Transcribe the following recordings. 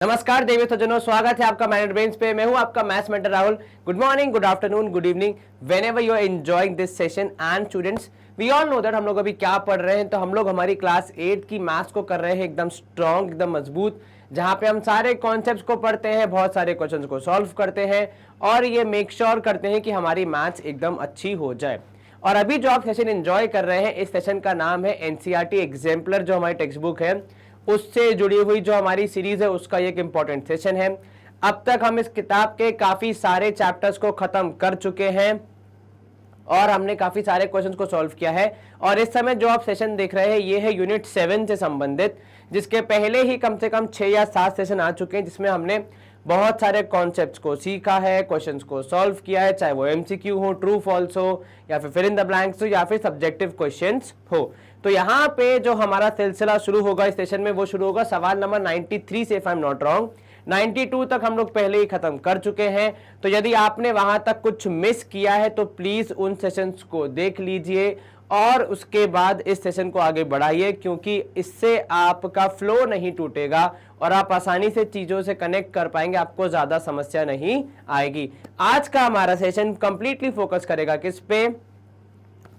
नमस्कार देवी सज्जनों, स्वागत है आपका माइंड ब्रेन्स पे। मैं हूं आपका maths mentor Rahul. Good morning, good afternoon, good evening, whenever you are enjoying this session. And students, we all know that हम लोग अभी क्या पढ़ रहे हैं। तो हम लोग हमारी क्लास 8 की मैथ्स को कर रहे हैं एकदम स्ट्रॉन्ग, एकदम मजबूत, जहां पे हम सारे कॉन्सेप्ट्स को पढ़ते हैं, बहुत सारे क्वेश्चंस को सॉल्व करते हैं और ये मेक श्योर करते हैं कि हमारी मैथ्स एकदम अच्छी हो जाए। और अभी जो आप सेशन एंजॉय कर रहे हैं, इस सेशन का नाम है एनसीईआरटी एग्जाम्पलर, जो हमारी टेक्स्ट बुक है उससे जुड़ी हुई जो हमारी सीरीज है उसका एक इंपॉर्टेंट सेशन है। अब तक हम इस किताब के काफी सारे चैप्टर्स को खत्म कर चुके हैं और हमने काफी सारे क्वेश्चंस को सॉल्व किया है। और इस समय जो आप सेशन देख रहे हैं ये है यूनिट 7 से संबंधित, जिसके पहले ही कम से कम 6 या 7 सेशन आ चुके हैं, जिसमें हमने बहुत सारे कॉन्सेप्ट्स को सीखा है, क्वेश्चंस को सॉल्व किया है, चाहे वो एमसीक्यू हो, ट्रू फॉल्स हो, या फिर इन द ब्लैंक्स हो, या फिर सब्जेक्टिव क्वेश्चंस हो। तो यहाँ पे जो हमारा सिलसिला शुरू होगा इस सेशन में, वो शुरू होगा सवाल नंबर 93 से, if I am not wrong. 92 तक हम लोग पहले ही खत्म कर चुके हैं। तो यदि आपने वहां तक कुछ मिस किया है तो प्लीज उन सेशंस को देख लीजिए और उसके बाद इस सेशन को आगे बढ़ाइए, क्योंकि इससे आपका फ्लो नहीं टूटेगा और आप आसानी से चीजों से कनेक्ट कर पाएंगे, आपको ज्यादा समस्या नहीं आएगी। आज का हमारा सेशन कंप्लीटली फोकस करेगा किस पे?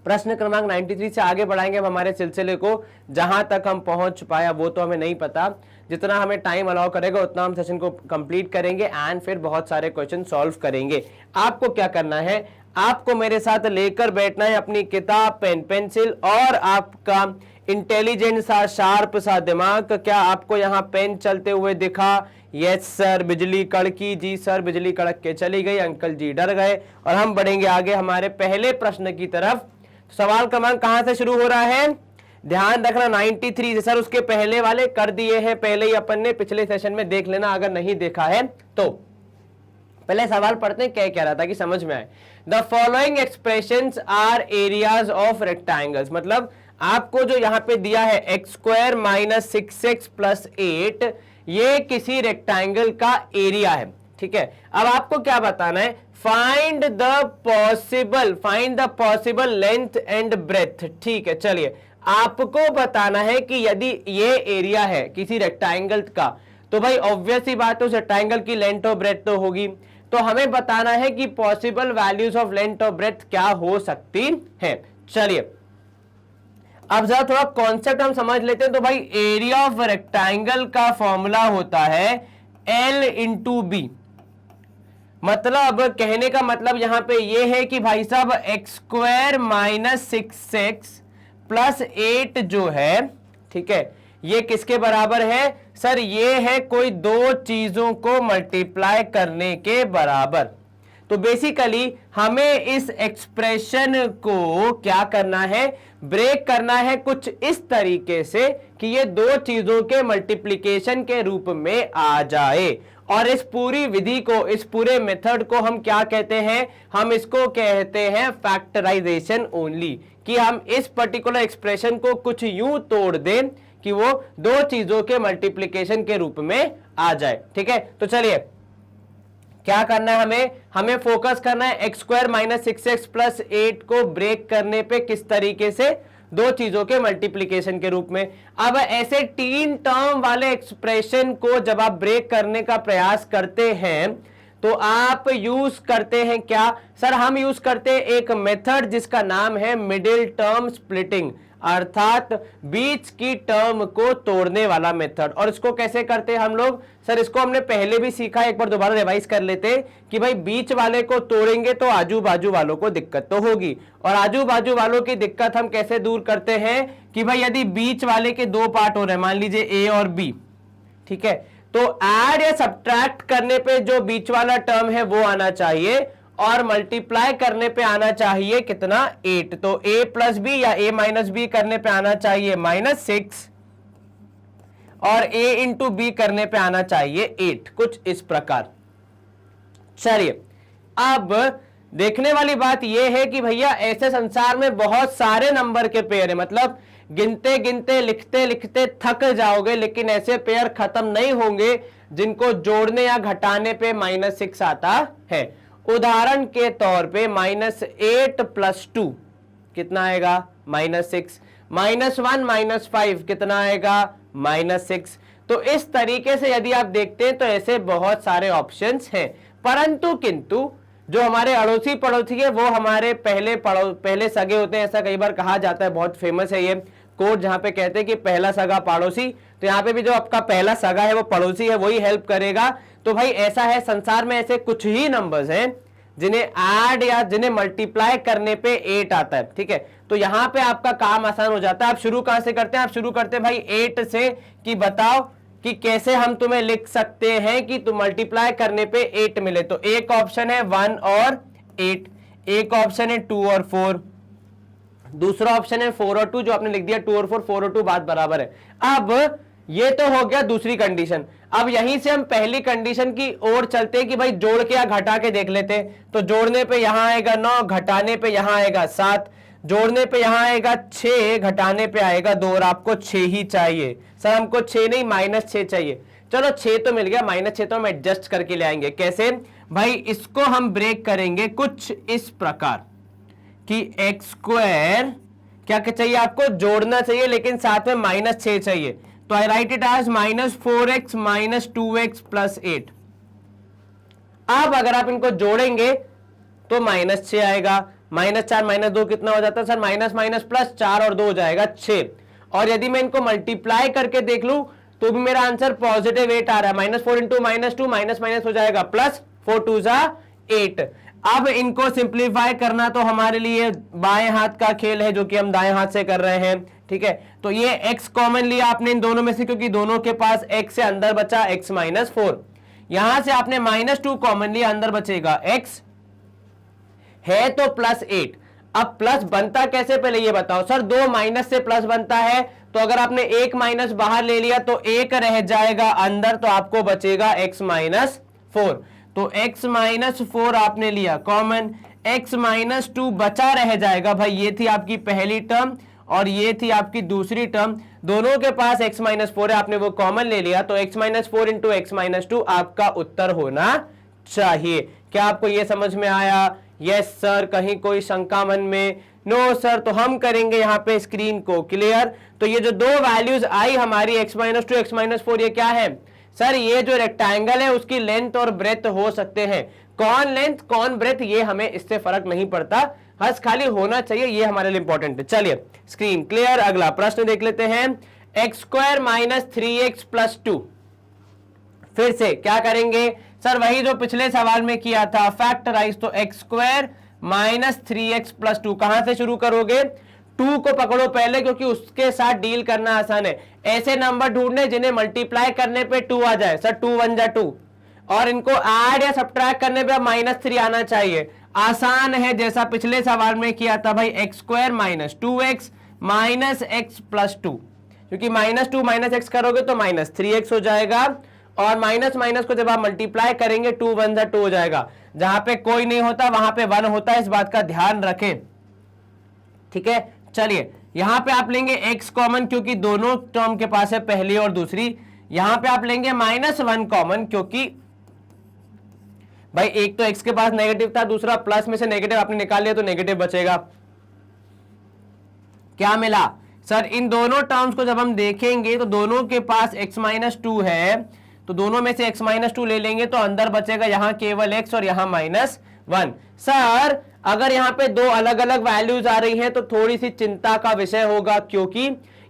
प्रश्न क्रमांक 93 से आगे बढ़ाएंगे हम हमारे सिलसिले को। जहां तक हम पहुंच पाया वो तो हमें नहीं पता, जितना हमें टाइम अलाउ करेगा उतना हम सेशन को कंप्लीट करेंगे एंड फिर बहुत सारे क्वेश्चन सॉल्व करेंगे। आपको क्या करना है, आपको मेरे साथ लेकर बैठना है अपनी किताब, पेन, पेंसिल और आपका इंटेलिजेंट सा, शार्प सा दिमाग। क्या आपको यहाँ पेन चलते हुए दिखा? Yes sir. बिजली कड़की? जी सर, बिजली कड़क के चली गई। अंकल जी डर गए। और हम बढ़ेंगे आगे हमारे पहले प्रश्न की तरफ। सवाल क्रमांक कहां से शुरू हो रहा है? ध्यान रखना 93 से। सर उसके पहले वाले कर दिए हैं, पहले ही अपन ने पिछले सेशन में, देख लेना अगर नहीं देखा है तो। पहले सवाल पढ़ते हैं, क्या कह रहा था कि समझ में आए। The following expressions are areas of rectangles. मतलब आपको जो यहां पे दिया है x² - 6x + 8, ये किसी रेक्टेंगल का एरिया है। ठीक है, अब आपको क्या बताना है? Find the possible length and breadth. ठीक है, चलिए आपको बताना है कि यदि ये एरिया है किसी रेक्टेंगल का, तो भाई ऑब्वियस ही बात है उस रेक्टेंगल की लेंथ और ब्रेथ तो होगी। तो हमें बताना है कि पॉसिबल वैल्यूज ऑफ लेंथ और ब्रेथ क्या हो सकती है। चलिए अब जरा थोड़ा कॉन्सेप्ट हम समझ लेते हैं। तो भाई एरिया ऑफ रेक्टेंगल का फॉर्मूला होता है L × B। मतलब कहने का मतलब यहां पे ये है कि भाई साहब x² - 6x + 8 जो है, ठीक है, ये किसके बराबर है? सर ये है कोई दो चीजों को मल्टीप्लाई करने के बराबर। तो बेसिकली हमें इस एक्सप्रेशन को क्या करना है? ब्रेक करना है कुछ इस तरीके से कि ये दो चीजों के मल्टीप्लिकेशन के रूप में आ जाए। और इस पूरी विधि को, इस पूरे मेथड को हम क्या कहते हैं? हम इसको कहते हैं फैक्टराइजेशन ओनली, कि हम इस पर्टिकुलर एक्सप्रेशन को कुछ यूं तोड़ दें कि वो दो चीजों के मल्टीप्लिकेशन के रूप में आ जाए। ठीक है, तो चलिए क्या करना है हमें फोकस करना है x² - 6x + 8 को ब्रेक करने पे। किस तरीके से? दो चीजों के मल्टीप्लिकेशन के रूप में। अब ऐसे 3 टर्म वाले एक्सप्रेशन को जब आप ब्रेक करने का प्रयास करते हैं तो आप यूज करते हैं क्या? सर हम यूज करते हैं एक मेथड जिसका नाम है मिडिल टर्म स्प्लिटिंग, अर्थात बीच की टर्म को तोड़ने वाला मेथड। और इसको कैसे करते हैं हम लोग? सर इसको हमने पहले भी सीखा, एक बार दोबारा रिवाइज कर लेते हैं कि भाई बीच वाले को तोड़ेंगे तो आजू बाजू वालों को दिक्कत तो होगी। और आजू बाजू वालों की दिक्कत हम कैसे दूर करते हैं कि भाई यदि बीच वाले के दो पार्ट हो रहे हैं, मान लीजिए A और B, ठीक है, तो ऐड या सब्ट्रैक्ट करने पे जो बीच वाला टर्म है वो आना चाहिए और मल्टीप्लाई करने पे आना चाहिए कितना? 8। तो A + B या A - B करने पे आना चाहिए -6 और A × B करने पे आना चाहिए 8, कुछ इस प्रकार। चलिए अब देखने वाली बात यह है कि भैया ऐसे संसार में बहुत सारे नंबर के पेयर है, मतलब गिनते गिनते लिखते लिखते थक जाओगे, लेकिन ऐसे पेयर खत्म नहीं होंगे जिनको जोड़ने या घटाने पे -6 आता है। उदाहरण के तौर पे -8 + 2 कितना आएगा? -6। -1 - 5 कितना आएगा? -6। तो इस तरीके से यदि आप देखते हैं तो ऐसे बहुत सारे ऑप्शंस हैं, परंतु किंतु जो हमारे अड़ोसी पड़ोसी है वो हमारे पहले सगे होते हैं, ऐसा कई बार कहा जाता है, बहुत फेमस है ये कोट जहां पे कहते हैं कि पहला सगा पड़ोसी। तो यहाँ पे भी जो आपका पहला सगा है वो पड़ोसी है, वही हेल्प करेगा। तो भाई ऐसा है, संसार में ऐसे कुछ ही नंबर्स हैं जिन्हें ऐड या जिन्हें मल्टीप्लाई करने पे 8 आता है, ठीक है। तो यहाँ पे आपका काम आसान हो जाता है। आप शुरू कहां से करते हैं? आप शुरू करते हैं भाई 8 से, कि बताओ कि कैसे हम तुम्हें लिख सकते हैं कि तुम मल्टीप्लाई करने पे 8 मिले। तो एक ऑप्शन है 1 और 8, एक ऑप्शन है 2 और 4, दूसरा ऑप्शन है 4 और 2, जो आपने लिख दिया 2 और 4, 4 और 2 बात बराबर है। अब ये तो हो गया दूसरी कंडीशन। अब यहीं से हम पहली कंडीशन की ओर चलते हैं कि भाई जोड़ के या घटा के देख लेते हैं। तो जोड़ने पे यहां आएगा 9, घटाने पे यहां आएगा 7, जोड़ने पे यहां आएगा 6, घटाने पे आएगा 2, और आपको 6 ही चाहिए। सर हमको 6 नहीं -6 चाहिए। चलो 6 तो मिल गया, -6 तो हम एडजस्ट करके ले आएंगे। कैसे भाई? इसको हम ब्रेक करेंगे कुछ इस प्रकार कि x² क्या चाहिए आपको? जोड़ना चाहिए, लेकिन साथ में -6 चाहिए। तो आई right it as -4x - 2x + 8। अब अगर आप इनको जोड़ेंगे तो -6 आएगा, -4 - 2 कितना हो जाता है सर? माइनस प्लस 4 और 2 हो जाएगा 6। और यदि मैं इनको मल्टीप्लाई करके देख लूं तो भी मेरा आंसर पॉजिटिव 8 आ रहा है। -4 × -2 माइनस हो जाएगा, +4 × 2 = 8। अब इनको सिंप्लीफाई करना तो हमारे लिए बाएं हाथ का खेल है, जो कि हम दाएं हाथ से कर रहे हैं, ठीक है। तो ये x कॉमन लिया आपने इन दोनों में से, क्योंकि दोनों के पास x से अंदर बचा x - 4। यहां से आपने -2 कॉमन लिया, अंदर बचेगा x है तो +8। अब प्लस बनता कैसे पहले ये बताओ सर? 2 माइनस से प्लस बनता है, तो अगर आपने एक माइनस बाहर ले लिया तो एक रह जाएगा अंदर, तो आपको बचेगा x - 4। तो x - 4 आपने लिया कॉमन, x - 2 बचा रह जाएगा। भाई ये थी आपकी पहली टर्म और ये थी आपकी दूसरी टर्म, दोनों के पास x - 4 है, आपने वो कॉमन ले लिया। तो x - 4 × x - 2 आपका उत्तर होना चाहिए। क्या आपको ये समझ में आया? यस सर, कहीं कोई शंका मन में? No sir. तो हम करेंगे यहाँ पे स्क्रीन को क्लियर। तो ये जो दो वैल्यूज आई हमारी x - 2 x - 4, ये क्या है सर? ये जो रेक्टेंगल है उसकी लेंथ और ब्रेथ हो सकते हैं। कौन लेंथ कौन ब्रेथ ये हमें इससे फर्क नहीं पड़ता, बस खाली होना चाहिए, ये हमारे लिए इंपॉर्टेंट है। चलिए स्क्रीन क्लियर। अगला प्रश्न देख लेते हैं। x² - 3x + 2। फिर से क्या करेंगे सर? वही जो पिछले सवाल में किया था, फैक्टराइज। तो x² - 3x + 2 कहां से शुरू करोगे? 2 को पकड़ो पहले, क्योंकि उसके साथ डील करना आसान है। ऐसे नंबर ढूंढने जिन्हें मल्टीप्लाई करने पे 2 आ जाए। सर 2 × 1 = 2, और इनको ऐड या सब्ट्रैक्ट करने पे -3 आना चाहिए। आसान है, जैसा पिछले सवाल में किया था भाई। x² - 2x - x + 2, क्योंकि -2 - x करोगे तो -3x हो जाएगा, और माइनस को जब आप मल्टीप्लाई करेंगे 2 × 1 = 2 हो जाएगा। जहां पे कोई नहीं होता वहां पे 1 होता है, इस बात का ध्यान रखें, ठीक है। चलिए यहां पे आप लेंगे x कॉमन, क्योंकि दोनों टर्म के पास है, पहली और दूसरी। यहां पे आप लेंगे -1 कॉमन, क्योंकि भाई एक तो x के पास नेगेटिव था, दूसरा प्लस में से नेगेटिव आपने निकाल लिया तो नेगेटिव बचेगा। क्या मिला सर? इन दोनों टर्म्स को जब हम देखेंगे तो दोनों के पास x - 2 है, तो दोनों में से x - 2 ले लेंगे तो अंदर बचेगा यहां केवल x और यहां -1। सर अगर यहां पे दो अलग अलग वैल्यूज आ रही हैं तो थोड़ी सी चिंता का विषय होगा, क्योंकि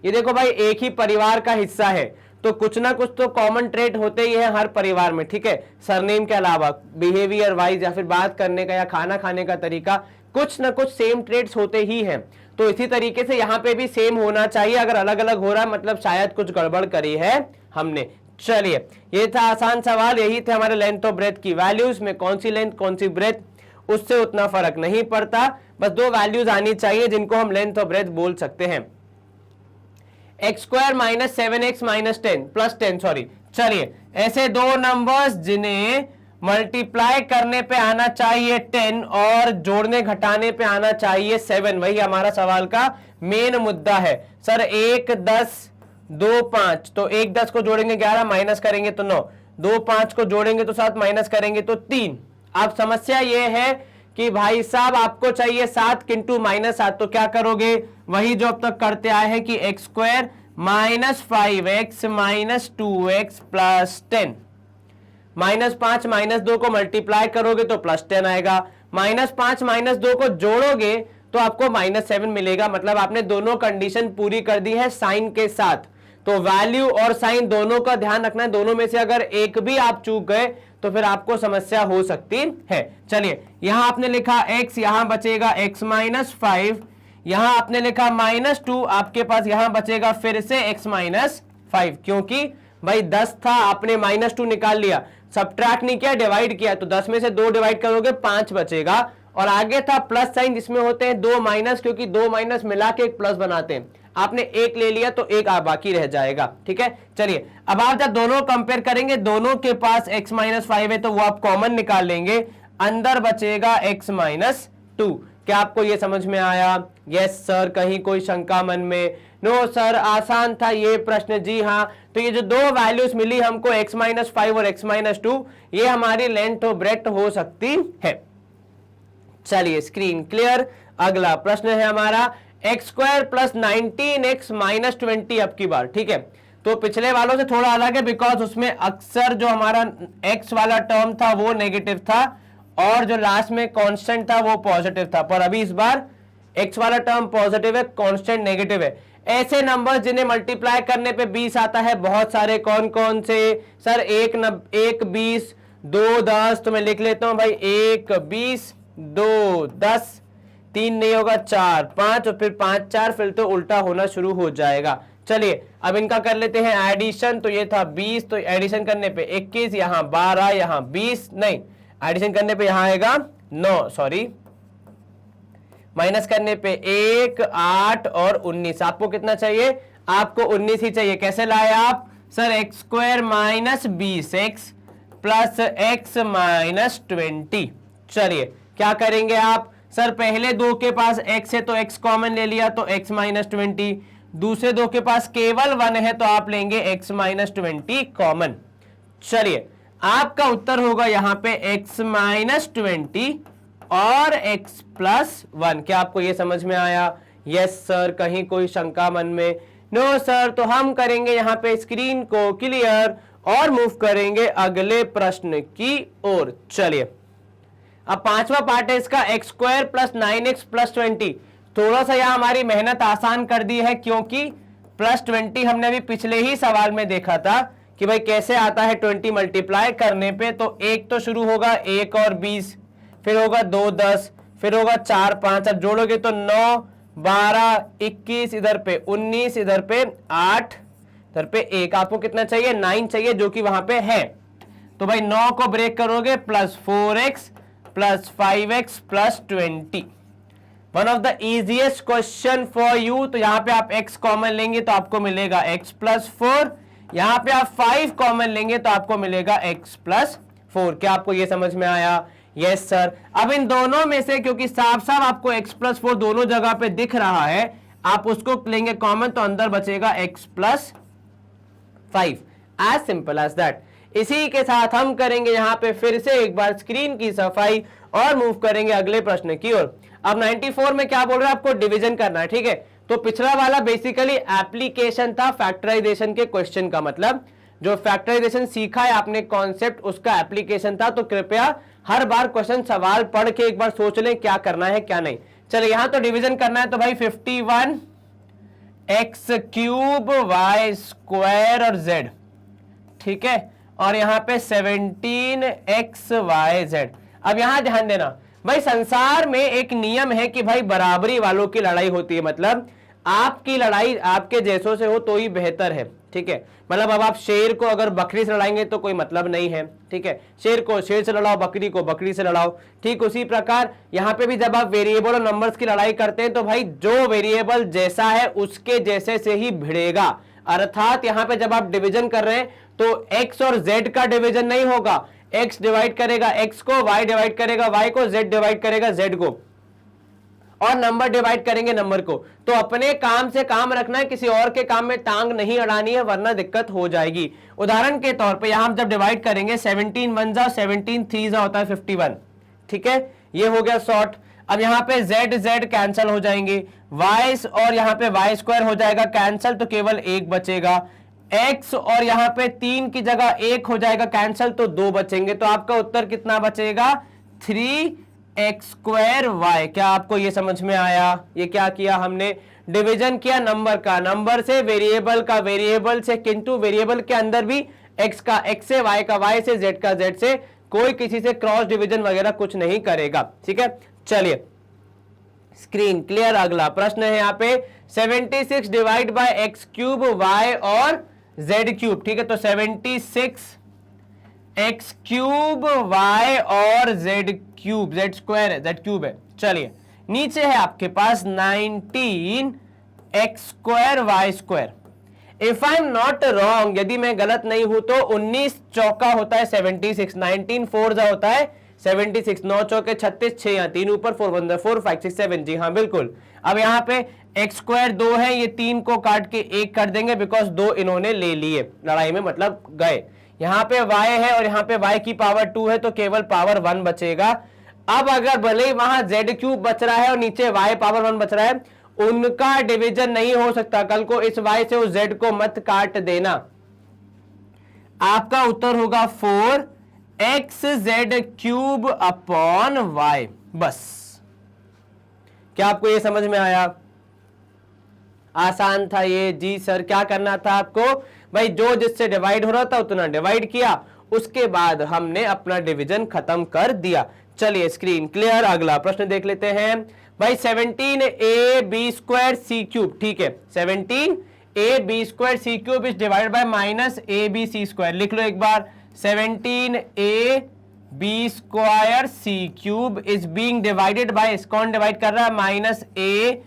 ये देखो भाई एक ही परिवार का हिस्सा है, तो कुछ ना कुछ तो कॉमन ट्रेट होते ही है हर परिवार में, ठीक है। सरनेम के अलावा बिहेवियर वाइज या फिर बात करने का या खाना खाने का तरीका, कुछ ना कुछ सेम ट्रेट्स होते ही हैं। तो इसी तरीके से यहाँ पे भी सेम होना चाहिए। अगर अलग अलग हो रहा है मतलब शायद कुछ गड़बड़ करी है हमने। चलिए ये था आसान सवाल, यही थे हमारे लेंथ और ब्रेथ की वैल्यूज में। कौन सी लेंथ कौन सी ब्रेथ उससे उतना फर्क नहीं पड़ता, बस दो वैल्यूज आनी चाहिए जिनको हम लेंथ और ब्रेथ बोल सकते हैं। x² - 7x - 10 + 10 sorry. चलिए ऐसे दो नंबर्स जिन्हें मल्टीप्लाई करने पे आना चाहिए 10 और जोड़ने घटाने पे आना चाहिए 7, वही हमारा सवाल का मेन मुद्दा है। सर 1 10 2 5, तो 1 10 को जोड़ेंगे 11, माइनस करेंगे तो 9, 2 5 को जोड़ेंगे तो 7, माइनस करेंगे तो 3। अब समस्या ये है कि भाई साहब आपको चाहिए 7 × -7, तो क्या करोगे? वही जो अब तक करते आए हैं कि x² -5x -2x प्लस 10। -5 -2 को मल्टीप्लाई करोगे तो +10 आएगा, -5 -2 को जोड़ोगे तो आपको -7 मिलेगा। मतलब आपने दोनों कंडीशन पूरी कर दी है साइन के साथ। तो वैल्यू और साइन दोनों का ध्यान रखना है, दोनों में से अगर एक भी आप चूक गए तो फिर आपको समस्या हो सकती है। चलिए यहां आपने लिखा x, यहां बचेगा x -5, यहां आपने लिखा -2, आपके पास यहां बचेगा फिर से x -5, क्योंकि भाई 10 था, आपने -2 निकाल लिया, सब्ट्रैक्ट नहीं किया, डिवाइड किया, तो 10 में से 2 डिवाइड करोगे 5 बचेगा। और आगे था प्लस साइन जिसमें होते हैं 2 माइनस, क्योंकि 2 माइनस मिला के एक प्लस बनाते हैं, आपने एक ले लिया तो एक बाकी रह जाएगा। ठीक है, चलिए अब आप जब दोनों कंपेयर करेंगे, दोनों के पास x -5 है तो वो आप कॉमन निकाल लेंगे, अंदर बचेगा x -2। क्या आपको ये समझ में आया? यस सर, कहीं कोई शंका मन में? नो सर, आसान था ये प्रश्न। जी हाँ, तो ये जो दो वैल्यूज मिली हमको x -5 और x -2, ये हमारी लेंथ और ब्रेड्थ हो सकती है। चलिए स्क्रीन क्लियर। अगला प्रश्न है हमारा x² + 19x - 20 अब की बार। ठीक है, तो पिछले वालों से थोड़ा अलग है, बिकॉज उसमें अक्सर जो हमारा x वाला टर्म था वो नेगेटिव था और जो लास्ट में कांस्टेंट था वो पॉजिटिव था, पर अभी इस बार x वाला टर्म पॉजिटिव है, कांस्टेंट नेगेटिव है। ऐसे नंबर जिन्हें मल्टीप्लाई करने पे 20 आता है बहुत सारे, कौन कौन से? सर 1 20, 2 10, तो मैं लिख लेता हूं भाई 1 20, 2 10, 3 नहीं होगा 4 5, और फिर 5 4, फिर तो उल्टा होना शुरू हो जाएगा। चलिए अब इनका कर लेते हैं एडिशन। तो ये था 20, तो एडिशन करने पे 21, यहाँ 12, यहाँ 20, नहीं एडिशन करने पे यहाँ आएगा 9, सॉरी माइनस करने पे 1 8 और 19। आपको कितना चाहिए? आपको 19 ही चाहिए। कैसे लाए आप? Sir x² - 20x plus x - 20। चलिए क्या करेंगे आप? सर पहले दो के पास x है तो x कॉमन ले लिया तो x - 20, दूसरे दो के पास केवल 1 है तो आप लेंगे x - 20 कॉमन। चलिए आपका उत्तर होगा यहां पे x - 20 और x + 1। क्या आपको यह समझ में आया? यस सर, कहीं कोई शंका मन में? नो सर, तो हम करेंगे यहां पे स्क्रीन को क्लियर और मूव करेंगे अगले प्रश्न की ओर। चलिए अब पांचवा पार्ट है इसका, x² + 9x + 20। थोड़ा सा यहां हमारी मेहनत आसान कर दी है, क्योंकि +20 हमने अभी पिछले ही सवाल में देखा था कि भाई कैसे आता है 20 मल्टीप्लाई करने पे। तो एक तो शुरू होगा 1 और 20, फिर होगा 2 10, फिर होगा 4 5, अब जोड़ोगे तो 9 12 21, इधर पे 19, इधर पे 8, इधर पे 1। आपको कितना चाहिए? 9 चाहिए, जो कि वहां पे है। तो भाई 9 को ब्रेक करोगे +4x + 5x + 20। One of the easiest question for you. तो यहां पे आप x कॉमन लेंगे तो आपको मिलेगा x + 4, यहां पे आप 5 कॉमन लेंगे तो आपको मिलेगा x + 4। क्या आपको यह समझ में आया? Yes sir. अब इन दोनों में से, क्योंकि साफ साफ आपको x + 4 दोनों जगह पे दिख रहा है, आप उसको लेंगे कॉमन तो अंदर बचेगा x + 5। As simple as that. इसी के साथ हम करेंगे यहां पे फिर से एक बार स्क्रीन की सफाई और मूव करेंगे अगले प्रश्न की ओर। अब 94 में क्या बोल रहा है? आपको डिवीजन करना है। ठीक है, तो पिछला वाला बेसिकली एप्लीकेशन था फैक्टराइजेशन के क्वेश्चन का, मतलब जो फैक्टराइजेशन सीखा है आपने कॉन्सेप्ट, उसका एप्लीकेशन था। तो कृपया हर बार क्वेश्चन सवाल पढ़ के एक बार सोच लें क्या करना है क्या नहीं। चलिए यहां तो डिवीजन करना है, तो भाई 51 x³ y² और z, ठीक है, और यहां पे 17 xyz। अब यहां ध्यान देना भाई, संसार में एक नियम है कि भाई बराबरी वालों की लड़ाई होती है, मतलब आपकी लड़ाई आपके जैसों से हो तो ही बेहतर है। ठीक है, मतलब अब आप शेर को अगर बकरी से लड़ाएंगे तो कोई मतलब नहीं है। ठीक है, शेर को शेर से लड़ाओ, बकरी को बकरी से लड़ाओ। ठीक उसी प्रकार यहाँ पे भी जब आप वेरिएबल और नंबर्स की लड़ाई करते हैं तो भाई जो वेरिएबल जैसा है उसके जैसे से ही भिड़ेगा। अर्थात यहाँ पे जब आप डिवीजन कर रहे हैं तो x और z का डिवीजन नहीं होगा, x डिवाइड करेगा x को, y डिवाइड करेगा y को, z डिवाइड करेगा z को, और नंबर डिवाइड करेंगे नंबर को। तो अपने काम से काम रखना है, किसी और के काम में टांग नहीं अड़ानी है, वरना दिक्कत हो जाएगी। उदाहरण के तौर पे यहां हम जब डिवाइड करेंगे 17 1 जा 17 3 जा होता है 51। ठीक है, ये हो गया शॉर्ट। अब यहाँ पे z z कैंसिल हो जाएंगे, y और यहाँ पे y स्क्वायर हो जाएगा कैंसिल, तो केवल एक बचेगा, x और यहाँ पे 3 की जगह 1 हो जाएगा कैंसिल, तो 2 बचेंगे। तो आपका उत्तर कितना बचेगा? 3x square y। क्या आपको ये समझ में आया? ये क्या किया हमने? डिवीजन किया नंबर का नंबर से, वेरिएबल का वेरिएबल से, किंतु वेरिएबल के अंदर भी x का x से, y का y से, z का z से, कोई किसी से क्रॉस डिवीजन वगैरह कुछ नहीं करेगा। ठीक है, चलिए स्क्रीन क्लियर। अगला प्रश्न है यहाँ पे 76 divide by x cube y और जेड क्यूब। ठीक है, तो 76 एक्स क्यूब वाई और जेड क्यूब, जेड स्क्वायर है, जेड क्यूब है। चलिए नीचे है आपके पास 19 x square y square. If I am not wrong, यदि मैं गलत नहीं हूं तो 19 चौका होता है 76, 19 फोर जा होता है 76, 9 चौके 36, 6 यहाँ 3 ऊपर, 4 1 4 5 6 7। जी हाँ बिल्कुल। अब यहाँ पे एक्स स्क्वायर 2 है, ये 3 को काट के 1 कर देंगे, बिकॉज 2 इन्होंने ले लिए लड़ाई में, मतलब गए। यहाँ पे y है और यहाँ पे y की पावर 2 है, तो केवल पावर 1 बचेगा। अब अगर भले ही वहां z क्यूब बच रहा है और नीचे y पावर 1 बच रहा है, उनका डिवीजन नहीं हो सकता। कल को इस y से उस z को मत काट देना। आपका उत्तर होगा 4x z cube upon y। बस, क्या आपको ये समझ में आया? आसान था ये। जी सर, क्या करना था आपको? भाई जो जिससे डिवाइड हो रहा था उतना डिवाइड किया, उसके बाद हमने अपना डिवीजन खत्म कर दिया। चलिए स्क्रीन क्लियर। अगला प्रश्न देख लेते हैं भाई 17ab स्क्वायर सी क्यूब। ठीक है, 17ab square c cube is divided by minus abc square. लिख लो एक बार, 17ab square c cube is being divided by, कौन डिवाइड कर रहा है? Minus ab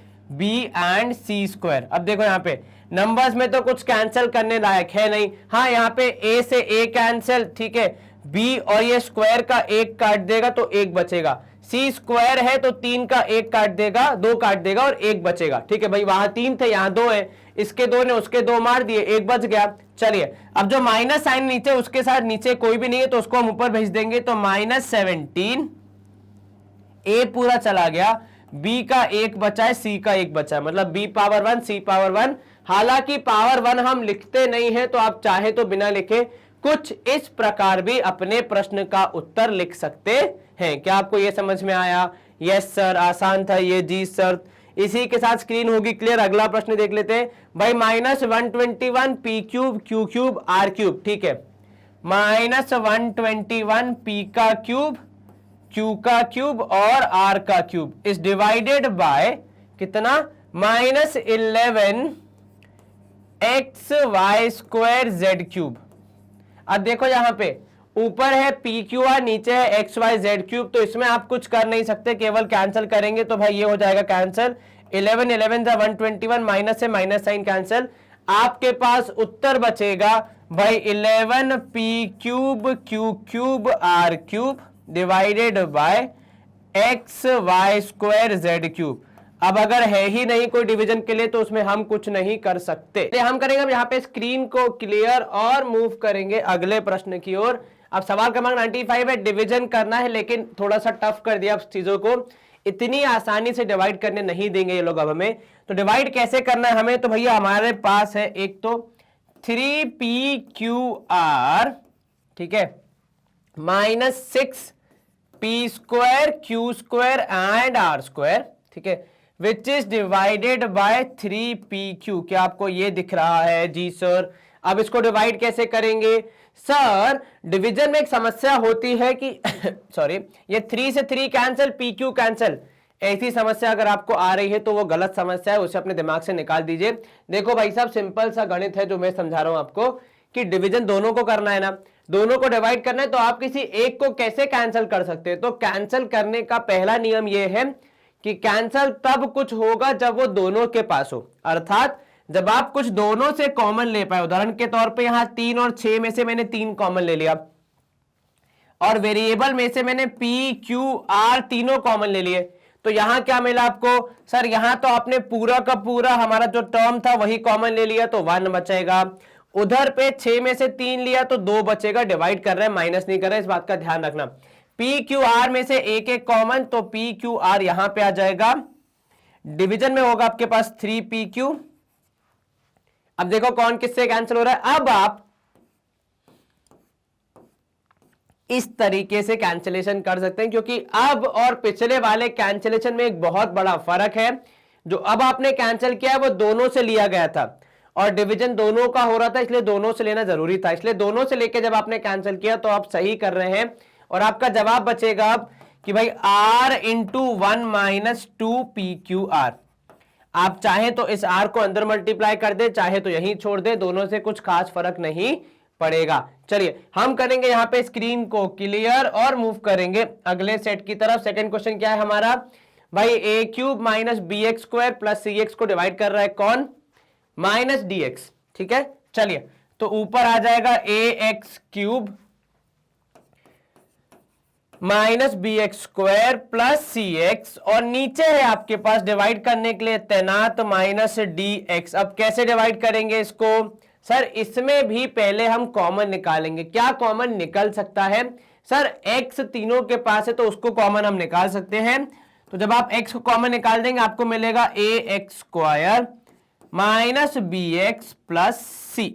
and c square. अब देखो यहाँ पे नंबर्स में तो कुछ कैंसिल करने लायक है नहीं। हाँ, यहाँ पे a से a कैंसिल, ठीक है, b और ये स्क्वायर का 1 काट देगा तो 1 बचेगा, c स्क्वायर है तो 3 का 1 काट देगा, 2 काट देगा और 1 बचेगा। ठीक है भाई, वहां 3 थे, यहाँ 2 है, इसके 2 ने उसके 2 मार दिए, 1 बच गया। चलिए अब जो माइनस साइन नीचे, उसके साथ नीचे कोई भी नहीं है तो उसको हम ऊपर भेज देंगे, तो माइनस 17, a पूरा चला गया, b का 1 बचा है, c का 1 बचा है, मतलब b पावर 1 c पावर 1। हालांकि पावर 1 हम लिखते नहीं है, तो आप चाहे तो बिना लिखे कुछ इस प्रकार भी अपने प्रश्न का उत्तर लिख सकते हैं। क्या आपको यह समझ में आया? यस सर, आसान था ये। जी सर, इसी के साथ स्क्रीन होगी क्लियर। अगला प्रश्न देख लेते हैं भाई -121 p cube q cube r cube. ठीक है, -121 पी का क्यूब क्यू का क्यूब और आर का क्यूब इज डिवाइडेड बाय कितना? -11 x y square z cube. अब देखो यहाँ पे ऊपर है पी क्यू आर, नीचे है एक्स वाई जेड क्यूब, तो इसमें आप कुछ कर नहीं सकते, केवल कैंसिल करेंगे तो भाई ये हो जाएगा कैंसिल। 11 11 जा 121, माइनस से माइनस साइन कैंसिल। आपके पास उत्तर बचेगा भाई 11 p cube q cube r cube divided by x y square z cube. अब अगर है ही नहीं कोई डिवीजन के लिए तो उसमें हम कुछ नहीं कर सकते। हम करेंगे अब यहाँ पे स्क्रीन को क्लियर और मूव करेंगे अगले प्रश्न की ओर। अब सवाल क्रमांक 95 है, डिवीजन करना है, लेकिन थोड़ा सा टफ कर दिया चीजों को, इतनी आसानी से डिवाइड करने नहीं देंगे ये लोग अब हमें। तो डिवाइड कैसे करना है हमें? तो भैया हमारे पास है एक तो 3pqr, ठीक है, -6p square q square and r square, ठीक है, which is divided bye 3pq। क्या आपको ये दिख रहा है? जी सर। अब इसको डिवाइड कैसे करेंगे? सर डिवीजन में एक समस्या होती है कि सॉरी, ये 3 से 3 कैंसिल, pq कैंसिल, ऐसी समस्या अगर आपको आ रही है तो वो गलत समस्या है, उसे अपने दिमाग से निकाल दीजिए। देखो भाई साहब, सिंपल सा गणित है जो मैं समझा रहा हूं आपको, कि डिवीजन दोनों को करना है ना, दोनों को डिवाइड करना है, तो आप किसी एक को कैसे कैंसिल कर सकते हैं? तो कैंसिल करने का पहला नियम यह है कि कैंसिल तब कुछ होगा जब वो दोनों के पास हो, अर्थात जब आप कुछ दोनों से कॉमन ले पाए। उदाहरण के तौर पे यहां 3 और 6 में से मैंने 3 कॉमन ले लिया, और वेरिएबल में से मैंने पी क्यू आर तीनों कॉमन ले लिए, तो यहां क्या मिला आपको? सर यहां तो आपने पूरा का पूरा हमारा जो टर्म था वही कॉमन ले लिया, तो 1 बचेगा। उधर पे 6 में से 3 लिया तो 2 बचेगा। डिवाइड कर रहे हैं, माइनस नहीं कर रहे हैं, इस बात का ध्यान रखना। पी क्यू आर में से एक एक कॉमन, तो पी क्यू आर यहां पे आ जाएगा, डिवीजन में होगा आपके पास 3pq। अब देखो कौन किससे कैंसिल हो रहा है। अब आप इस तरीके से कैंसिलेशन कर सकते हैं, क्योंकि अब और पिछले वाले कैंसिलेशन में एक बहुत बड़ा फर्क है। जो अब आपने कैंसिल किया है वो दोनों से लिया गया था, और डिवीजन दोनों का हो रहा था, इसलिए दोनों से लेना जरूरी था। इसलिए दोनों से लेके जब आपने कैंसिल किया तो आप सही कर रहे हैं, और आपका जवाब बचेगा अब कि भाई r इंटू 1 माइनस 2pqr। आप चाहे तो इस r को अंदर मल्टीप्लाई कर दे, चाहे तो यहीं छोड़ दे, दोनों से कुछ खास फर्क नहीं पड़ेगा। चलिए हम करेंगे यहां पे स्क्रीन को क्लियर और मूव करेंगे अगले सेट की तरफ। सेकंड क्वेश्चन क्या है हमारा, भाई a cube minus b x square plus c x को डिवाइड कर रहा है कौन, माइनस डी एक्स। ठीक है, चलिए तो ऊपर आ जाएगा a x cube minus b x square plus c x, और नीचे है आपके पास डिवाइड करने के लिए तैनात माइनस डी एक्स। अब कैसे डिवाइड करेंगे इसको, सर इसमें भी पहले हम कॉमन निकालेंगे। क्या कॉमन निकल सकता है, सर x तीनों के पास है तो उसको कॉमन हम निकाल सकते हैं। तो जब आप x को कॉमन निकाल देंगे आपको मिलेगा a x square minus b x plus c.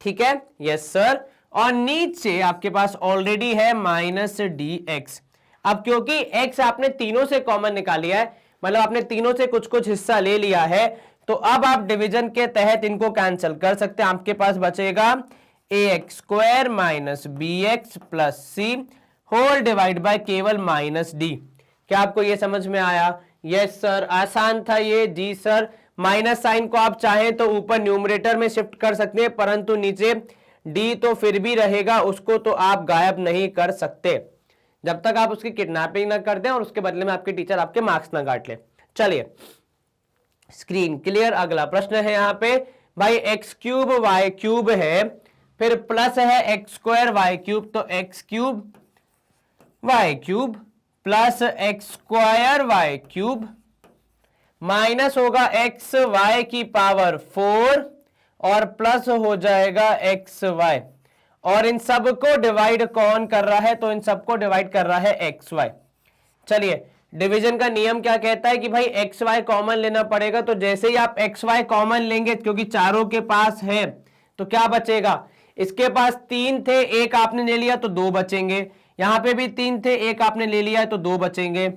ठीक है, यस सर, और नीचे आपके पास ऑलरेडी है माइनस डी एक्स। अब क्योंकि x आपने तीनों से कॉमन निकाल लिया है, मतलब आपने तीनों से कुछ कुछ हिस्सा ले लिया है, तो अब आप डिवीजन के तहत इनको कैंसिल कर सकते हैं। आपके पास बचेगा a x square minus b x plus c whole divide by केवल माइनस डी। क्या आपको ये समझ में आया? यस सर, आसान था ये। जी सर, माइनस साइन को आप चाहें तो ऊपर न्यूमरेटर में शिफ्ट कर सकते हैं, परंतु नीचे डी तो फिर भी रहेगा, उसको तो आप गायब नहीं कर सकते जब तक आप उसकी किडनैपिंग ना कर दें और उसके बदले में आपके टीचर आपके मार्क्स ना काट ले। चलिए स्क्रीन क्लियर। अगला प्रश्न है यहाँ पे, भाई एक्स क्यूब वाई क्यूब है, फिर प्लस है एक्स स्क्वायर वाई क्यूब, तो x cube y cube plus x square y cube minus होगा एक्स वाई की पावर 4 और प्लस हो जाएगा एक्स वाई, और इन सब को डिवाइड कौन कर रहा है, तो इन सबको डिवाइड कर रहा है एक्स वाई। चलिए डिवीजन का नियम क्या कहता है कि भाई एक्स वाई कॉमन लेना पड़ेगा, तो जैसे ही आप एक्स वाई कॉमन लेंगे, क्योंकि चारों के पास है, तो क्या बचेगा, इसके पास 3 थे, एक आपने ले लिया तो 2 बचेंगे, यहां पे भी 3 थे, एक आपने ले लिया तो 2 बचेंगे,